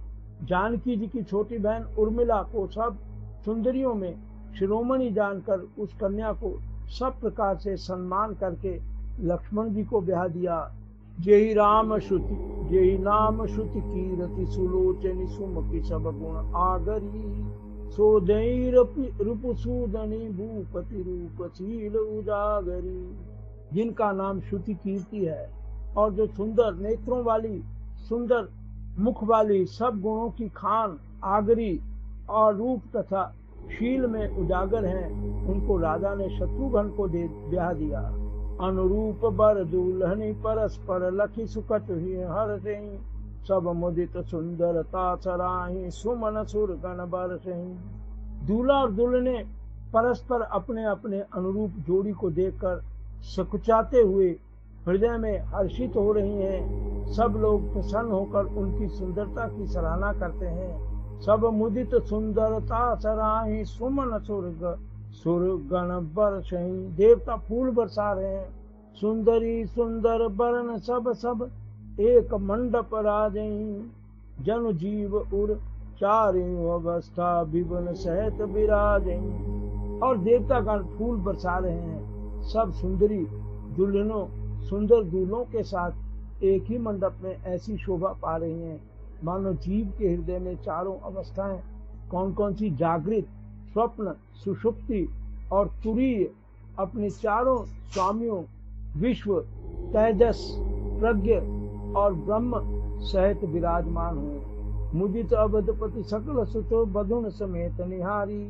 जानकी जी की छोटी बहन उर्मिला को सब सुंदरियों में शिरोमणि जानकर उस कन्या को सब प्रकार से सम्मान करके लक्ष्मण जी को ब्याह दिया। जेहि नाम श्रुति कीरति सुलोचनी सुमुखी सब गुण आगरी, सो दई रूपसूदनी भूपति रूपशील उजागरी। जिनका नाम श्रुति कीर्ति है और जो सुंदर नेत्रों वाली, सुंदर मुख वाली, सब गुणों की खान, आगरी और रूप तथा शील में उजागर हैं, उनको राजा ने शत्रुघ्न को दे ब्याह दिया। अनुरूप बर दुल्हनी परस्पर लखी सुकट ही हर सेई, सब मुदित सुंदरता सराही सुमन सुरगण बरसही। दूल्हा और दुल्हने परस्पर अपने अपने अनुरूप जोड़ी को देखकर सकुचाते हुए हृदय में हर्षित हो रही हैं। सब लोग प्रसन्न होकर उनकी सुंदरता की सराहना करते हैं। सब मुदित सुंदरता सराही सुमन सुरगण बरसही। देवता फूल बरसा रहे हैं। सुंदरी सुंदर बरन सब एक मंडप राजही। जन जीव उर चारों अवस्था विवन सहित विराजही। और देवतागण फूल बरसा रहे हैं। सब सुंदरी दुल्हनों सुंदर दूल्हों के साथ एक ही मंडप में ऐसी शोभा पा रही हैं मानो जीव के हृदय में चारों अवस्थाएं कौन कौन सी जागृत, स्वप्न, सुषुप्ति और तुरीय अपने चारों स्वामियों विश्व, तेजस, प्रज्ञ और ब्रह्म सहित विराजमान हो। मुदित अवधपति सकल सुतो बधुन समेत निहारी।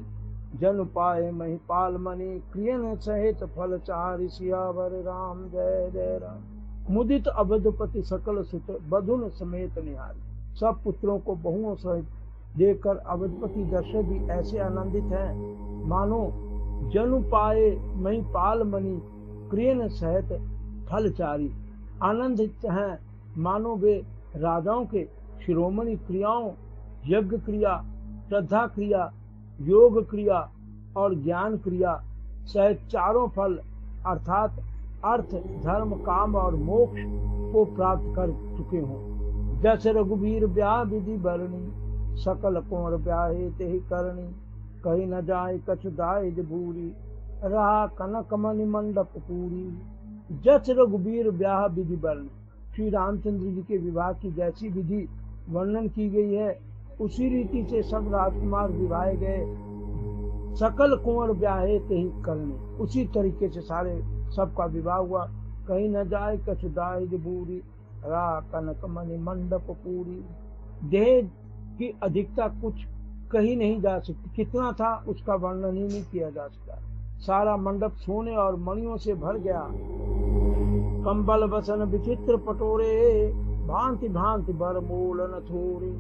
जन पाए महिपाल मणि क्रियन सहित फल चारि सियावर राम जय जय राम। मुदित अवधपति सकल सुत बधुन समेत निहारी। सब पुत्रों को बहुओं सहित देखकर अवधपति दशरथ भी ऐसे आनंदित हैं मानो जनु पाए मई पाल मणि क्रियन सहित फलचारी। आनंदित हैं मानो वे राजाओं के शिरोमणि क्रियाओं, यज्ञ क्रिया, श्रद्धा क्रिया, योग क्रिया और ज्ञान क्रिया सहित चारों फल अर्थात अर्थ, धर्म, काम और मोक्ष को प्राप्त कर चुके हों। जस रघुबीर ब्याह विधि बरणी, सकल कुंवर ब्याहे तेहि करणी। कहीं न जाए कछु दायज भूरी, रहा कनक मणि मंडप पूरी। जस रघुबीर ब्याह विधि बरणी, श्री रामचंद्र जी के विवाह की जैसी विधि वर्णन की गई है उसी रीति से सब राजकुमार विवाहे गए। सकल कुंवर ब्याहे तेहि करणी, उसी तरीके से सारे सबका विवाह हुआ। कहीं न जाए कछु दायज भूरी, रहा कनक मणि मंडप पूरी। दहेज की अधिकता कुछ कही नहीं जा सकती, कितना था उसका वर्णन ही नहीं किया जा सकता। सारा मंडप सोने और मणियों से भर गया। कंबल बसन विचित्र पटोरे, भांति भांति बरमूल न थोरे।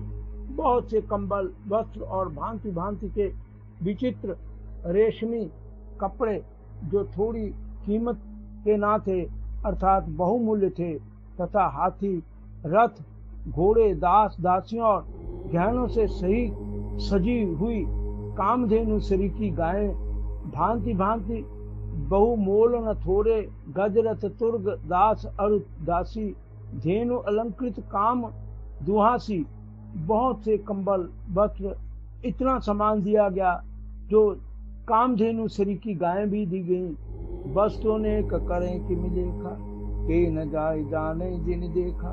बहुत से कंबल, वस्त्र और भांति भांति के विचित्र रेशमी कपड़े जो थोड़ी कीमत के ना थे अर्थात बहुमूल्य थे, तथा हाथी, रथ, घोड़े, दास दासियों और गहनों से सही सजी हुई कामधेनु सरी की गायें, भांति भांति बहुमोल न थोरे, गजरथ, तुर्ग, दास, अरु दासी, धेनु अलंकृत काम दुहासी। बहुत से कंबल, वस्त्र, इतना सामान दिया गया जो कामधेनु सरी की गायें भी दी गईं। वस्तुओं ने करें कि मिलेखा, के न जाए जाने जिन देखा।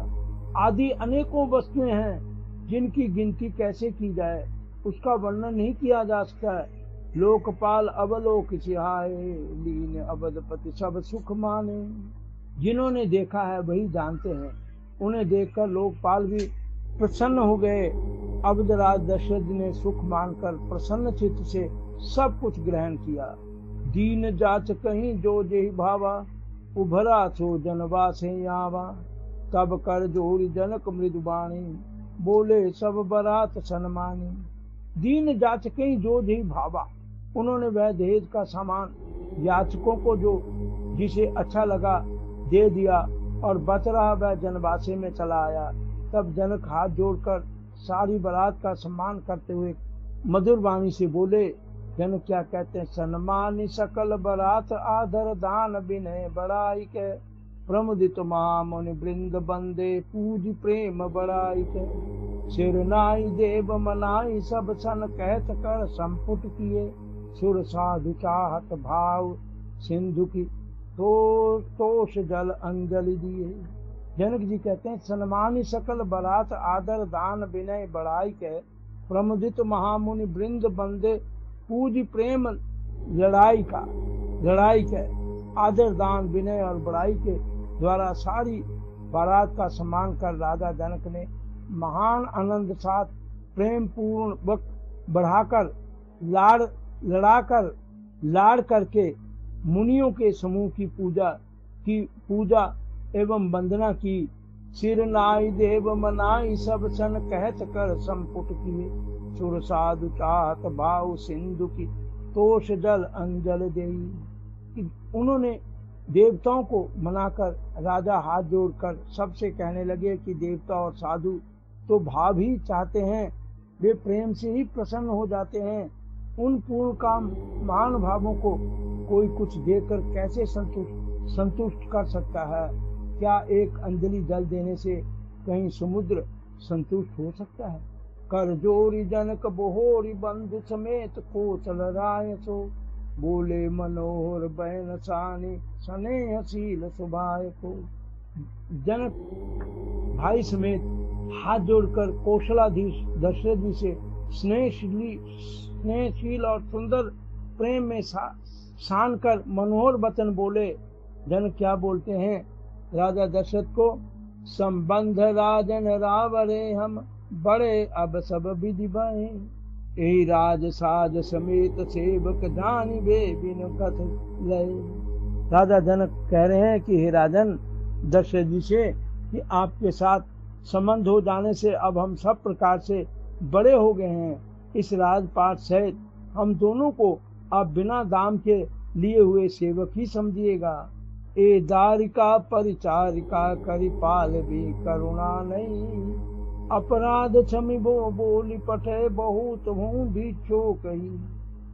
आदि अनेकों वस्तुएं हैं जिनकी गिनती कैसे की जाए, उसका वर्णन नहीं किया जा सकता है। लोकपाल अवलोक सिहाए, लीन अवधपति सब सुख माने। जिन्होंने देखा है वही जानते हैं, उन्हें देखकर लोकपाल भी प्रसन्न हो गए। अवधराज दशरथ ने सुख मानकर प्रसन्न चित्त से सब कुछ ग्रहण किया। दीन जाच कहीं जो जेहि भावा, उभरा सो जनवा से आवा। तब कर जोरी जनक मृदुबाणी, बोले सब बरात सन्मानी। दीन जाच कहीं जो जेहि भावा, उन्होंने वह दहेज का सामान याचकों को जो जिसे अच्छा लगा दे दिया और बच रहा वह जनवासे में चला आया। तब जनक हाथ जोड़कर सारी बारात का सम्मान करते हुए मधुर वाणी से बोले। जनक क्या कहते हैं? सन्मानी सकल बारात आदर दान विनय बड़ाई के, प्रमुदित महामुनि वृंद बंदे पूज प्रेम बड़ाई के। सिर नाई देव मनाई सब सन कहत कर संपुट किए, सुर साधु चाहत भाव सिंधु की तोष जल अंजलि दिए। जनक जी कहते हैं सन्मानी सकल बारात आदर दान विनय बड़ाई के, प्रमुदित महामुनि वृंद बंदे पूज प्रेम लड़ाई के। आदर दान विनय और बड़ाई के द्वारा सारी बारात का सम्मान कर राजा जनक ने महान आनंद साथ प्रेम पूर्ण वक्त बढ़ाकर लाड़ करके मुनियों के समूह की पूजा एवं वंदना की। सिर नाई देव मनाई सब सन कहत कर संपुट किए, सुर साधु चाहत भाव सिंधु की तोष जल अंजल देई। उन्होंने देवताओं को मनाकर राजा हाथ जोड़कर सबसे कहने लगे कि देवता और साधु तो भाव ही चाहते हैं, वे प्रेम से ही प्रसन्न हो जाते हैं। उन पूर्ण काम महान भावों को कोई कुछ देकर कैसे संतुष्ट कर सकता है? क्या एक अंजलि जल देने से कहीं समुद्र संतुष्ट हो सकता है? कर जोरी जनक बोहोरी बंधु समेत कोसल राय सो, बोले मनोहर बहन सानी स्नेहशील सुभाय को। जनक भाई समेत हाथ जोड़कर कौशलाधीश दशरथ जी से स्नेहशील और सुंदर प्रेम में सान कर मनोहर वचन बोले। जनक क्या बोलते हैं राजा दशरथ को? संबंध राजन रावरे हम, बड़े अब सब विधि बहे। यही राज साज समेत सेवक जानी वे बिन कथ लय। राजा जनक कह रहे हैं कि हे राजन दशरथ जी से कि आपके साथ संबंध हो जाने से अब हम सब प्रकार से बड़े हो गए हैं। इस राजपाट सहित हम दोनों को अब बिना दाम के लिए हुए सेवक ही समझिएगा। ए दारिका परिचारिका करी पाल भी करुणा नहीं, अपराध क्षमी बो बोली पठे बहुत हूँ भी चोक ही।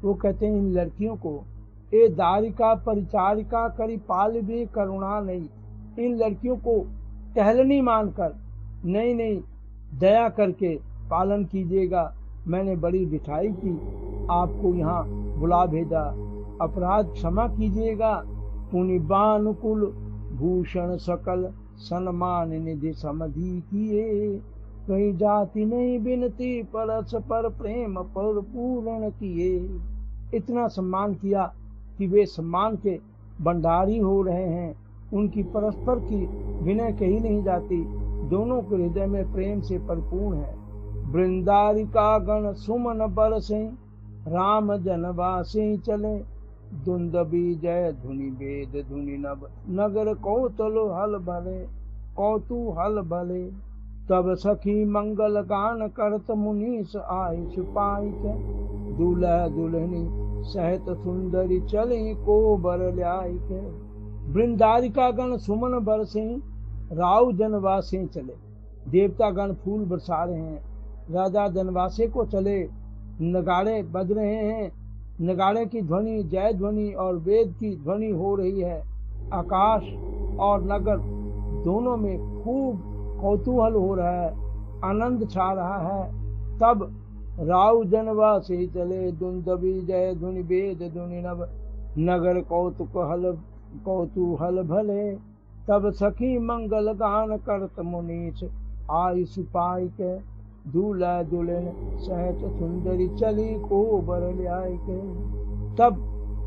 वो कहते हैं इन लड़कियों को, ए दारिका परिचारिका करी पाल भी करुणा नहीं, इन लड़कियों को टहलनी मानकर नहीं दया करके पालन कीजिएगा। मैंने बड़ी बिठाई की, आपको यहाँ बुला भेजा, अपराध क्षमा कीजिएगा। पुनिबानुकुल भूषण सकल सन्मान निधि समधि किए, कहीं जाति नहीं बिनती परस पर प्रेम पर पूर्ण किए। इतना सम्मान किया कि वे सम्मान के भंडारी हो रहे हैं। उनकी परस्पर की विनय कही नहीं जाती, दोनों के हृदय में प्रेम से परिपूर्ण है। वृंदारिका गण सुमन बरसे, राम जनवासी चले, दुंदबी जय धुनि वेद धुनि नभ, नगर कौतलो हल भले कौतूहल भले। तब सखी मंगल गान करत मुनीस आय सिपाही के, दूल्हा दुल्हनी सहित सुंदरी चली को बर ल्याई के। वृंदारिका गण सुमन बरसे, राव जनवासे चले, देवता गण फूल बरसा रहे हैं। राजा जनवासे को चले, नगाड़े बज रहे हैं, नगाड़े की ध्वनि जय ध्वनि और वेद की ध्वनि हो रही है। आकाश और नगर दोनों में खूब कौतूहल हो रहा है, आनंद छा रहा है। तब राव जनवासे चले, दुंदबी जय धुनि वेद धुनि नभ, नगर कौतूहल भले। तब सखी मंगल गान करत मुनीस आय सिपाही के, दूल्हा दुल्हन सहित सुंदरी चली को बर ल्याई के। तब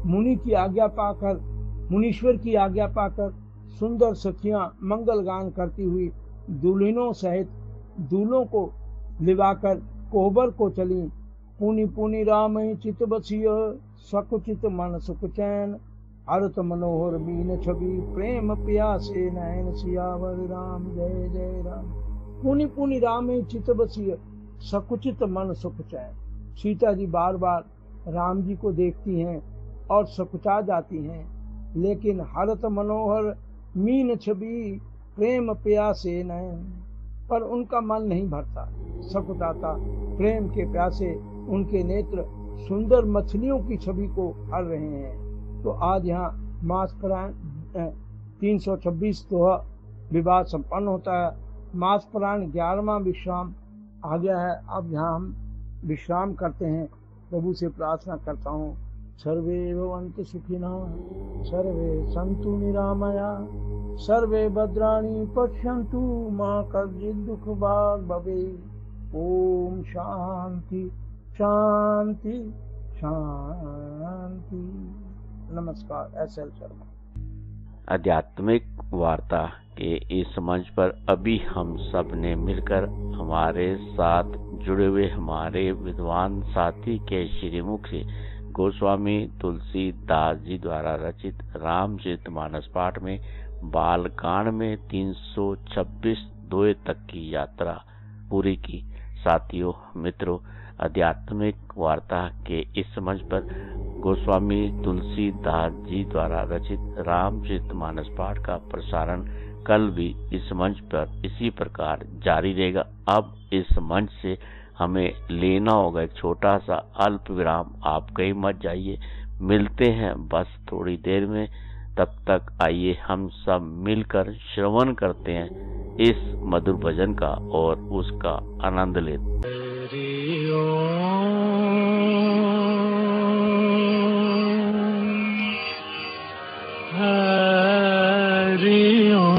मुनि की आज्ञा पाकर, मुनीश्वर की आज्ञा पाकर सुंदर सखियां मंगल गान करती हुई दुल्हनों सहित दूल्हों को लिवाकर कोहबर को चली। पुनि पुनि राम चित बसिय, सकुचित मन सुख चैन, हरत मनोहर मीन छवि, प्रेम प्यासे नयन, सियावर राम जय जय राम। पुनि पुनि राम चित बसिय, सकुचित मन सुख चैन। सीता जी बार बार राम जी को देखती हैं और सकुचा जाती हैं, लेकिन हरत मनोहर मीन छवि, प्रेम प्यासे नयन, पर उनका मन नहीं भरता, सकुचाता। प्रेम के प्यासे उनके नेत्र सुंदर मछलियों की छवि को हर रहे हैं। तो आज यहाँ मास परायण 326 दोहा विवाह संपन्न होता है। मास परायण 11वां विश्राम आ गया है। अब यहाँ हम विश्राम करते हैं। प्रभु से प्रार्थना करता हूँ, सर्वे भवन्तु सुखिनः, सर्वे सन्तु निरामया, सर्वे भद्राणि पश्यन्तु, मा कश्चित् दुःखभाग् भवेत्। ओम शांति शांति शांति। नमस्कार। एस.एल. शर्मा। आध्यात्मिक वार्ता के इस मंच पर अभी हम सब ने मिलकर हमारे साथ जुड़े हुए हमारे विद्वान साथी के श्रीमुख से गोस्वामी तुलसीदास जी द्वारा रचित रामचरितमानस पाठ में बालकांड में 326 दोहे तक की यात्रा पूरी की। साथियों, मित्रों, आध्यात्मिक वार्ता के इस मंच पर गोस्वामी तुलसीदास जी द्वारा रचित रामचरितमानस पाठ का प्रसारण कल भी इस मंच पर इसी प्रकार जारी रहेगा। अब इस मंच से हमें लेना होगा एक छोटा सा अल्प विराम। आप कहीं मत जाइए, मिलते हैं बस थोड़ी देर में। तब तक आइए हम सब मिलकर श्रवण करते हैं इस मधुर भजन का और उसका आनंद लेते हैं। हरि ओम,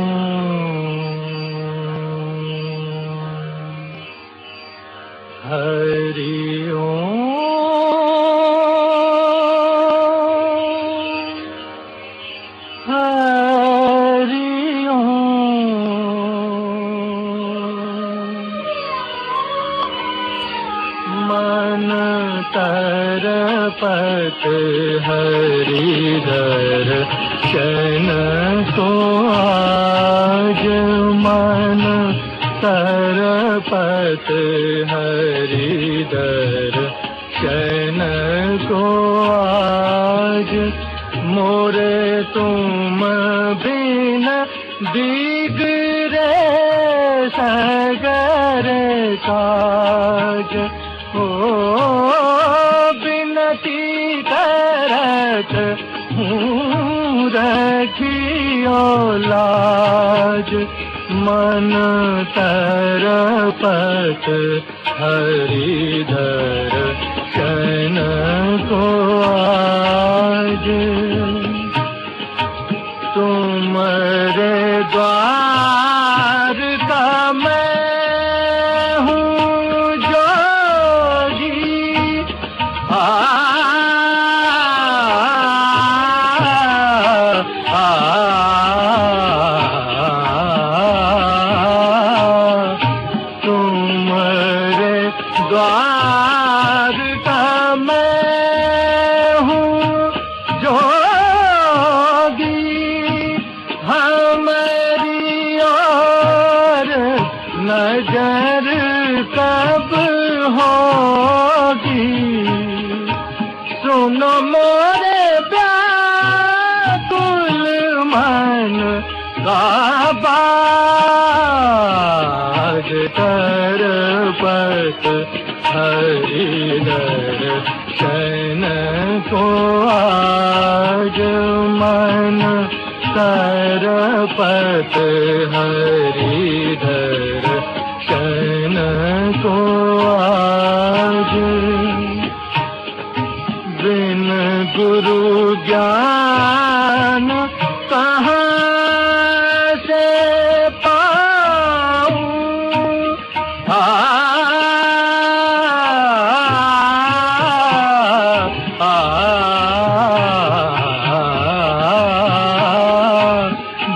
हरि ओम, हरि ओम। मन तरपत हरिधर शन को आज, मन तरपत हरि दर्शन को आज मोरे तुम बिन बिगड़े सगर काज। ओ बिनती करत हूँ रखियो लाज, मन तरपत हरि दर्शन को आज। तुम्हारे द्वार का मैं हूँ जोगी, तुम्हारे द्वार का मैं हूँ जोगी, हमारी और नजर कब होगी। सुनो मोरे व्याकुल मन का बाज, तरपत हरि दर्शन को आज मन तरपत हरि दर्शन को आज। बिन गुरु ज्ञान कहाँ से पाऊं,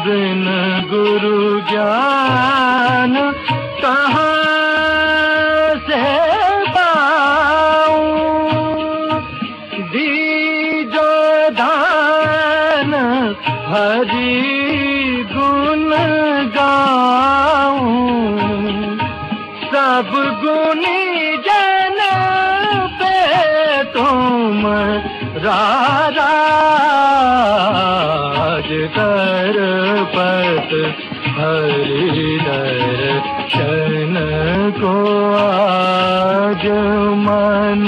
बिन गुरु ज्ञान कहाँ से पाऊं, दीजो दान हरि गुण गाऊं, सब गुणी जन पे तुम राज, तरपत हरि दर्शन को आज मन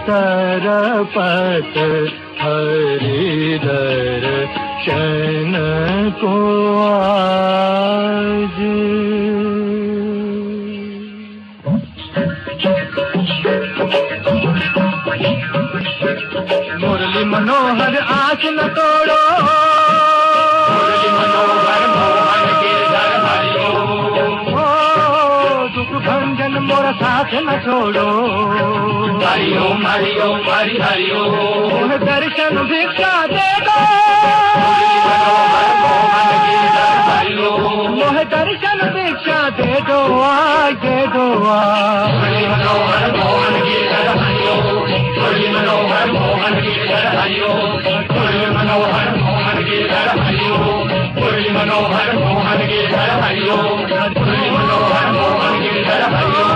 तरपत हरि दर्शन को आज। मुरली मनोहर आस न तोड़ो, मुरली मनोहर मोहन गिरधर हरिओ, ओ दुख भंजन मोरा साथ न छोड़ो, हरिओम हरिओम हरि हरिओम, मोह दर्शन भिक्षा दे दो, मुरली मनोहर मोहन गिरधर हरिओ, मोह दर्शन भिक्षा दे दो दे दो मुरली मनोहर मोहन गिरधर हरिओ, मुरली मनोहर मोहन गिरधर हरिओ, मुरली मनोहर मोहन गिरधर हरिओ, मुरली मनोहर मोहन गिरधर हरिओ, मुरली मनोहर मोहन गिरधर हरिओ, मुरली मनोहर मोहन गिरधर हरिओ,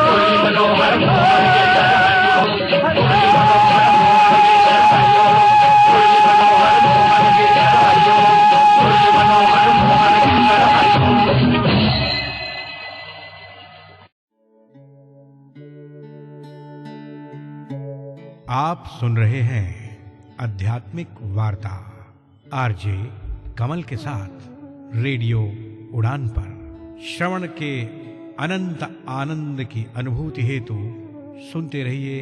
मुरली मनोहर मोहन गिरधर हरिओ, मुरली मनोहर मोहन गिरधर हरिओ। आप सुन रहे हैं आध्यात्मिक वार्ता आरजे कमल के साथ रेडियो उड़ान पर। श्रवण के अनंत आनंद की अनुभूति हेतु सुनते रहिए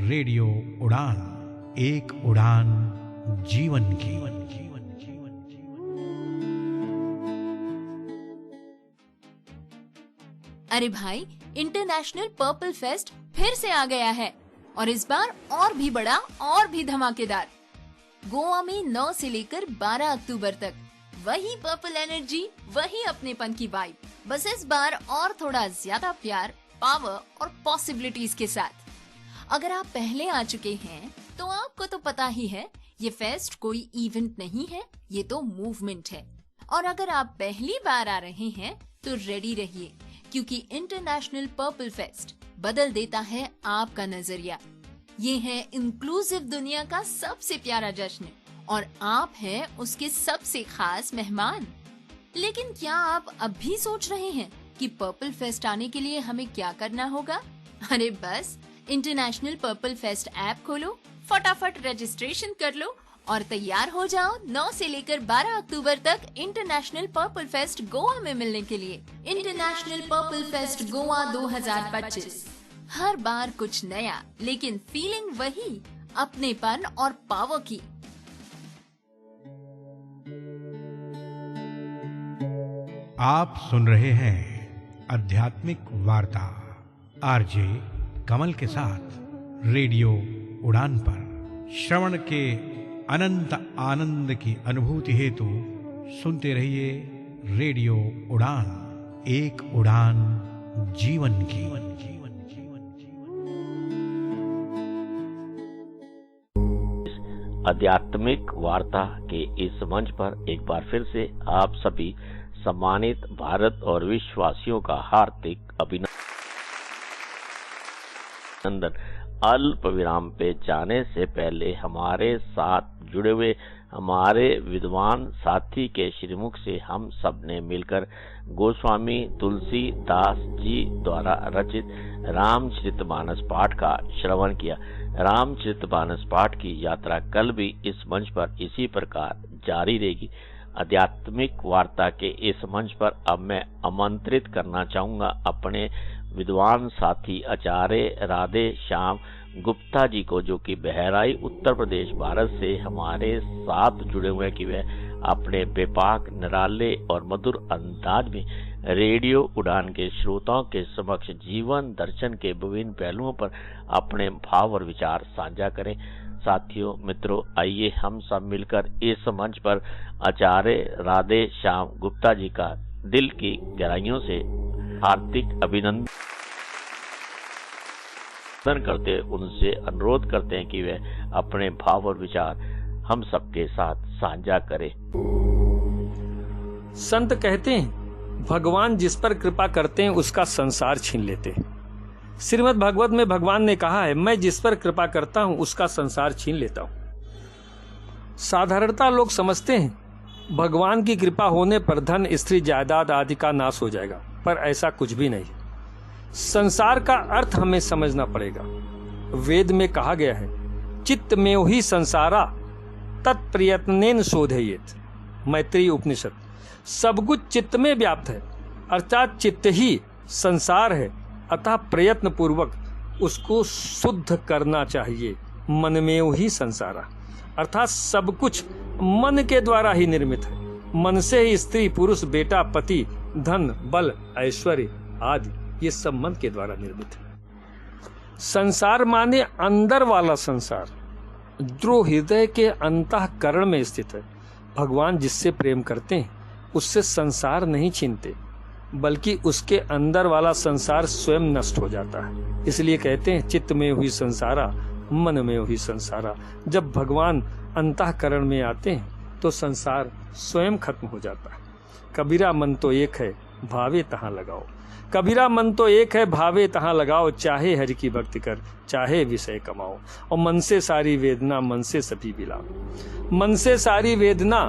रेडियो उड़ान, एक उड़ान जीवन की। अरे भाई, इंटरनेशनल पर्पल फेस्ट फिर से आ गया है और इस बार और भी बड़ा और भी धमाकेदार। गोवा में 9 से लेकर 12 अक्टूबर तक वही पर्पल एनर्जी, वही अपनेपन की वाइब, बस इस बार और थोड़ा ज्यादा प्यार, पावर और पॉसिबिलिटीज के साथ। अगर आप पहले आ चुके हैं तो आपको तो पता ही है, ये फेस्ट कोई इवेंट नहीं है, ये तो मूवमेंट है। और अगर आप पहली बार आ रहे हैं तो रेडी रहिए, क्योंकि इंटरनेशनल पर्पल फेस्ट बदल देता है आपका नजरिया। ये है इंक्लूसिव दुनिया का सबसे प्यारा जश्न और आप हैं उसके सबसे खास मेहमान। लेकिन क्या आप अब भी सोच रहे हैं कि पर्पल फेस्ट आने के लिए हमें क्या करना होगा? अरे बस इंटरनेशनल पर्पल फेस्ट ऐप खोलो, फटाफट रजिस्ट्रेशन कर लो और तैयार हो जाओ 9 से लेकर 12 अक्टूबर तक इंटरनेशनल पर्पल फेस्ट गोवा में मिलने के लिए। International purple fest Goa 2025। हर बार कुछ नया, लेकिन फीलिंग वही, अपनेपन और पावर की। आप सुन रहे हैं आध्यात्मिक वार्ता आरजे कमल के साथ रेडियो उड़ान पर। श्रवण के अनंत आनंद की अनुभूति हेतु सुनते रहिए रेडियो उड़ान, एक उड़ान जीवन की। आध्यात्मिक वार्ता के इस मंच पर एक बार फिर से आप सभी सम्मानित भारत और विश्ववासियों का हार्दिक अभिनंदन। अल्प विराम पे जाने से पहले हमारे साथ जुड़े हुए हमारे विद्वान साथी के श्रीमुख से हम सब ने मिलकर गोस्वामी तुलसी दास जी द्वारा रचित रामचरितमानस पाठ का श्रवण किया। रामचरितमानस पाठ की यात्रा कल भी इस मंच पर इसी प्रकार जारी रहेगी। आध्यात्मिक वार्ता के इस मंच पर अब मैं आमंत्रित करना चाहूंगा अपने विद्वान साथी आचार्य राधे श्याम गुप्ता जी को, जो कि बहराइच उत्तर प्रदेश भारत से हमारे साथ जुड़े हुए कि वह अपने बेपाक निराले और मधुर अंदाज में रेडियो उड़ान के श्रोताओं के समक्ष जीवन दर्शन के विभिन्न पहलुओं पर अपने भाव और विचार साझा करें। साथियों, मित्रों, आइए हम सब मिलकर इस मंच पर आचार्य राधे श्याम गुप्ता जी का दिल की गहराइयों से हार्दिक अभिनंदन करते उनसे अनुरोध करते हैं कि वे अपने भाव और विचार हम सबके साथ साझा करें। संत कहते हैं भगवान जिस पर कृपा करते हैं उसका संसार छीन लेते हैं। श्रीमद् भागवत में भगवान ने कहा है, मैं जिस पर कृपा करता हूं उसका संसार छीन लेता हूं। साधारणतः लोग समझते हैं भगवान की कृपा होने पर धन, स्त्री, जायदाद आदि का नाश हो जाएगा, पर ऐसा कुछ भी नहीं। संसार का अर्थ हमें समझना पड़ेगा। वेद में कहा गया है, चित्त में ही संसारा तत्प्रयत्नेन शोधयेत। मैत्रेयी उपनिषद। सब कुछ चित्त में व्याप्त है, अर्थात चित्त ही संसार है, अतः प्रयत्न पूर्वक उसको शुद्ध करना चाहिए। मन में ही संसारा, अर्थात सब कुछ मन के द्वारा ही निर्मित है। मन से ही स्त्री, पुरुष, बेटा, पति, धन, बल, ऐश्वर्य आदि ये सब मन के द्वारा निर्मित है। संसार माने अंदर वाला संसार, जो हृदय के अंतःकरण में स्थित है। भगवान जिससे प्रेम करते हैं उससे संसार नहीं छीनते, बल्कि उसके अंदर वाला संसार स्वयं नष्ट हो जाता है। इसलिए कहते हैं चित्त में हुई संसारा, मन में हुई संसारा। जब भगवान अंतःकरण में आते हैं तो संसार स्वयं खत्म हो जाता है। कबीरा मन तो एक है, भावे तहाँ लगाओ। कबीरा मन तो एक है, भावे तहाँ लगाओ। चाहे हरि की भक्ति कर, चाहे विषय कमाओ। और मन से सारी वेदना, मन से सभी विलाप। मन से सारी वेदना,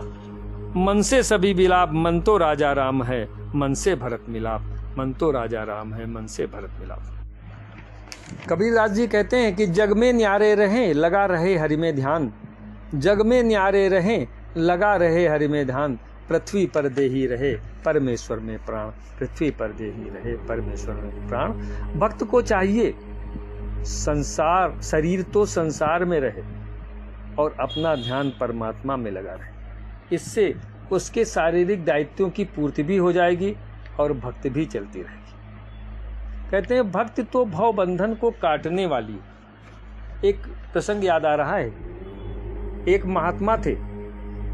मन से सभी विलाप। मन तो राजा राम है, मन से भरत मिलाप। मन तो राजा राम है, मन से भरत मिलाप। कबीरदास जी कहते हैं कि जग में न्यारे रहें, लगा रहे हरि में ध्यान। जग में न्यारे रहें, लगा रहे हरि में ध्यान। पृथ्वी पर दे ही रहे, परमेश्वर में प्राण। पृथ्वी पर दे ही रहे, परमेश्वर में प्राण। भक्त को चाहिए संसार, शरीर तो संसार में रहे और अपना ध्यान परमात्मा में लगा रहे। इससे उसके शारीरिक दायित्वों की पूर्ति भी हो जाएगी और भक्ति भी चलती रहेगी। कहते हैं भक्ति तो भव बंधन को काटने वाली। एक प्रसंग याद आ रहा है, एक महात्मा थे,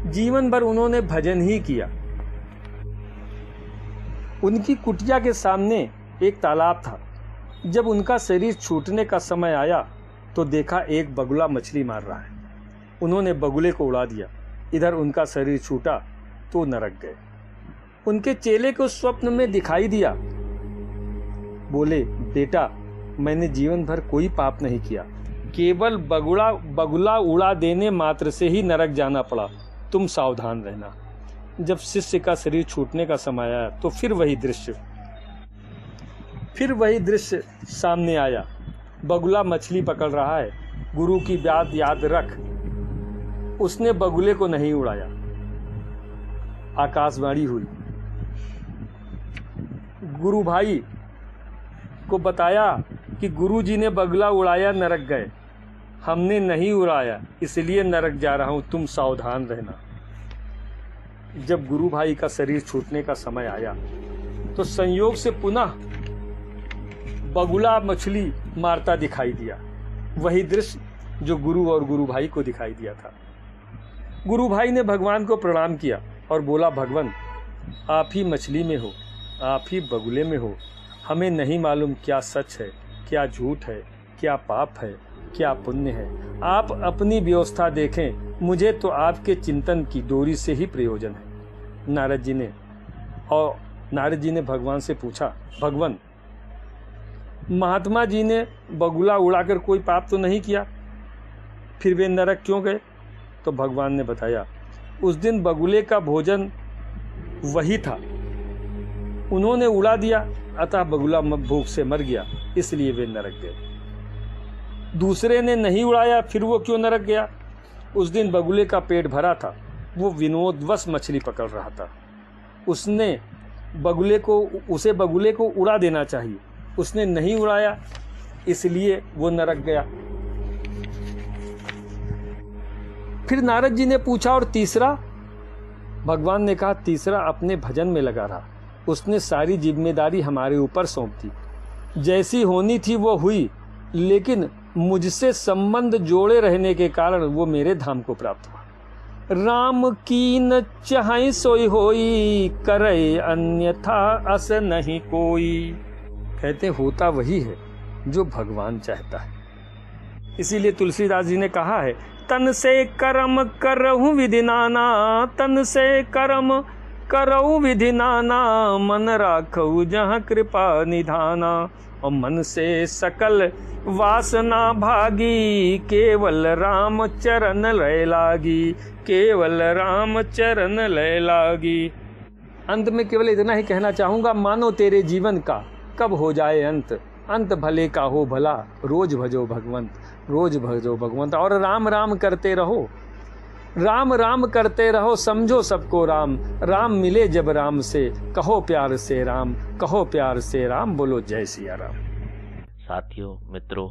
जीवन भर उन्होंने भजन ही किया। उनकी कुटिया के सामने एक तालाब था। जब उनका शरीर छूटने का समय आया तो देखा एक बगुला मछली मार रहा है। उन्होंने बगुले को उड़ा दिया। इधर उनका शरीर छूटा तो नरक गए। उनके चेले को स्वप्न में दिखाई दिया बोले, बेटा मैंने जीवन भर कोई पाप नहीं किया, केवल बगुला उड़ा देने मात्र से ही नरक जाना पड़ा, तुम सावधान रहना। जब शिष्य का शरीर छूटने का समय आया तो फिर वही दृश्य सामने आया। बगुला मछली पकड़ रहा है, गुरु की बात याद रख, उसने बगुले को नहीं उड़ाया। आकाशवाणी हुई, गुरु भाई को बताया कि गुरुजी ने बगुला उड़ाया, नरक गए, हमने नहीं उड़ाया इसलिए नरक जा रहा हूं, तुम सावधान रहना। जब गुरु भाई का शरीर छूटने का समय आया तो संयोग से पुनः बगुला मछली मारता दिखाई दिया, वही दृश्य जो गुरु और गुरु भाई को दिखाई दिया था। गुरु भाई ने भगवान को प्रणाम किया और बोला, भगवान आप ही मछली में हो, आप ही बगुले में हो, हमें नहीं मालूम क्या सच है, क्या झूठ है, क्या पाप है, क्या पुण्य है, आप अपनी व्यवस्था देखें, मुझे तो आपके चिंतन की डोरी से ही प्रयोजन है। नारद जी ने भगवान से पूछा, भगवान महात्मा जी ने बगुला उड़ाकर कोई पाप तो नहीं किया, फिर वे नरक क्यों गए? तो भगवान ने बताया, उस दिन बगुले का भोजन वही था, उन्होंने उड़ा दिया, अतः बगुला भूख से मर गया, इसलिए वे नरक गए। दूसरे ने नहीं उड़ाया, फिर वो क्यों नरक गया? उस दिन बगुले का पेट भरा था, वो विनोदवश मछली पकड़ रहा था, उसे बगुले को उड़ा देना चाहिए, उसने नहीं उड़ाया, इसलिए वो नरक गया। फिर नारद जी ने पूछा, और तीसरा? भगवान ने कहा, तीसरा अपने भजन में लगा रहा, उसने सारी जिम्मेदारी हमारे ऊपर सौंप दी, जैसी होनी थी वो हुई, लेकिन मुझसे संबंध जोड़े रहने के कारण वो मेरे धाम को प्राप्त हुआ। राम की न चाहे सोई होई, करे अन्यथा अस नहीं कोई। कहते होता वही है जो भगवान चाहता है। इसीलिए तुलसीदास जी ने कहा है, तन से कर्म करहु विधि नाना, तन से कर्म करहु विधि नाना, मन राखहु जहाँ कृपा निधाना, और मन से सकल वासना भागी, केवल राम चरण लय लागी, केवल राम चरण लय लागी। अंत में केवल इतना ही कहना चाहूंगा, मानो तेरे जीवन का कब हो जाए अंत, अंत भले का हो भला, रोज भजो भगवंत, रोज भजो भगवंत, और राम राम करते रहो, राम राम करते रहो, समझो सबको राम, राम मिले जब राम से, कहो प्यार से राम, कहो प्यार से राम, बोलो जय सिया राम। साथियों, मित्रों,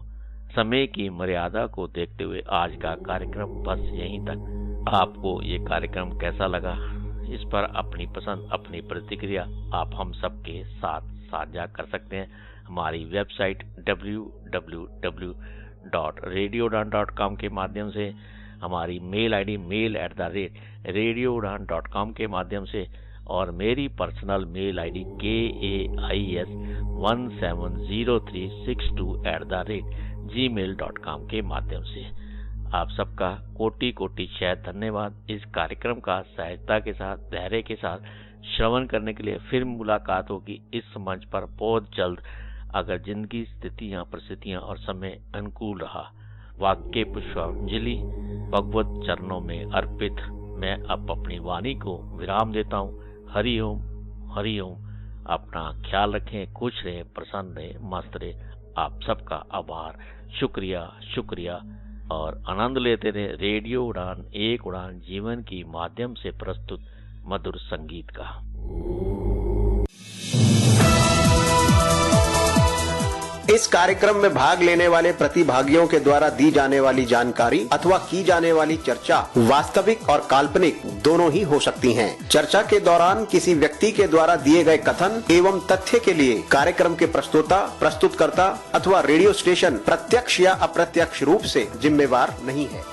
समय की मर्यादा को देखते हुए आज का कार्यक्रम बस यहीं तक। आपको ये कार्यक्रम कैसा लगा, इस पर अपनी पसंद, अपनी प्रतिक्रिया आप हम सबके साथ साझा कर सकते हैं। हमारी वेबसाइट www.radioudan.com के माध्यम से, हमारी मेल आईडी mail@radioudan.com के माध्यम से, और मेरी पर्सनल मेल आईडी KAIS170362@gmail.com के माध्यम से। आप सबका कोटि कोटि शय धन्यवाद। इस कार्यक्रम का सहजता के साथ, धैर्य के साथ श्रवण करने के लिए। फिर मुलाकात होगी इस मंच पर बहुत जल्द, अगर जिंदगी, स्थितियां, परिस्थितियां और समय अनुकूल रहा। वाक्य पुष्पांजलि भगवत चरणों में अर्पित मैं अब अपनी वाणी को विराम देता हूँ। हरि ओम, हरि ओम। अपना ख्याल रखें, खुश रहें, प्रसन्न रहें, मस्त रहें। आप सबका आभार, शुक्रिया, शुक्रिया, और आनंद लेते रहे रेडियो उड़ान, एक उड़ान जीवन की माध्यम से प्रस्तुत मधुर संगीत का। इस कार्यक्रम में भाग लेने वाले प्रतिभागियों के द्वारा दी जाने वाली जानकारी अथवा की जाने वाली चर्चा वास्तविक और काल्पनिक दोनों ही हो सकती हैं। चर्चा के दौरान किसी व्यक्ति के द्वारा दिए गए कथन एवं तथ्य के लिए कार्यक्रम के प्रस्तोता, प्रस्तुतकर्ता अथवा रेडियो स्टेशन प्रत्यक्ष या अप्रत्यक्ष रूप से जिम्मेवार नहीं है।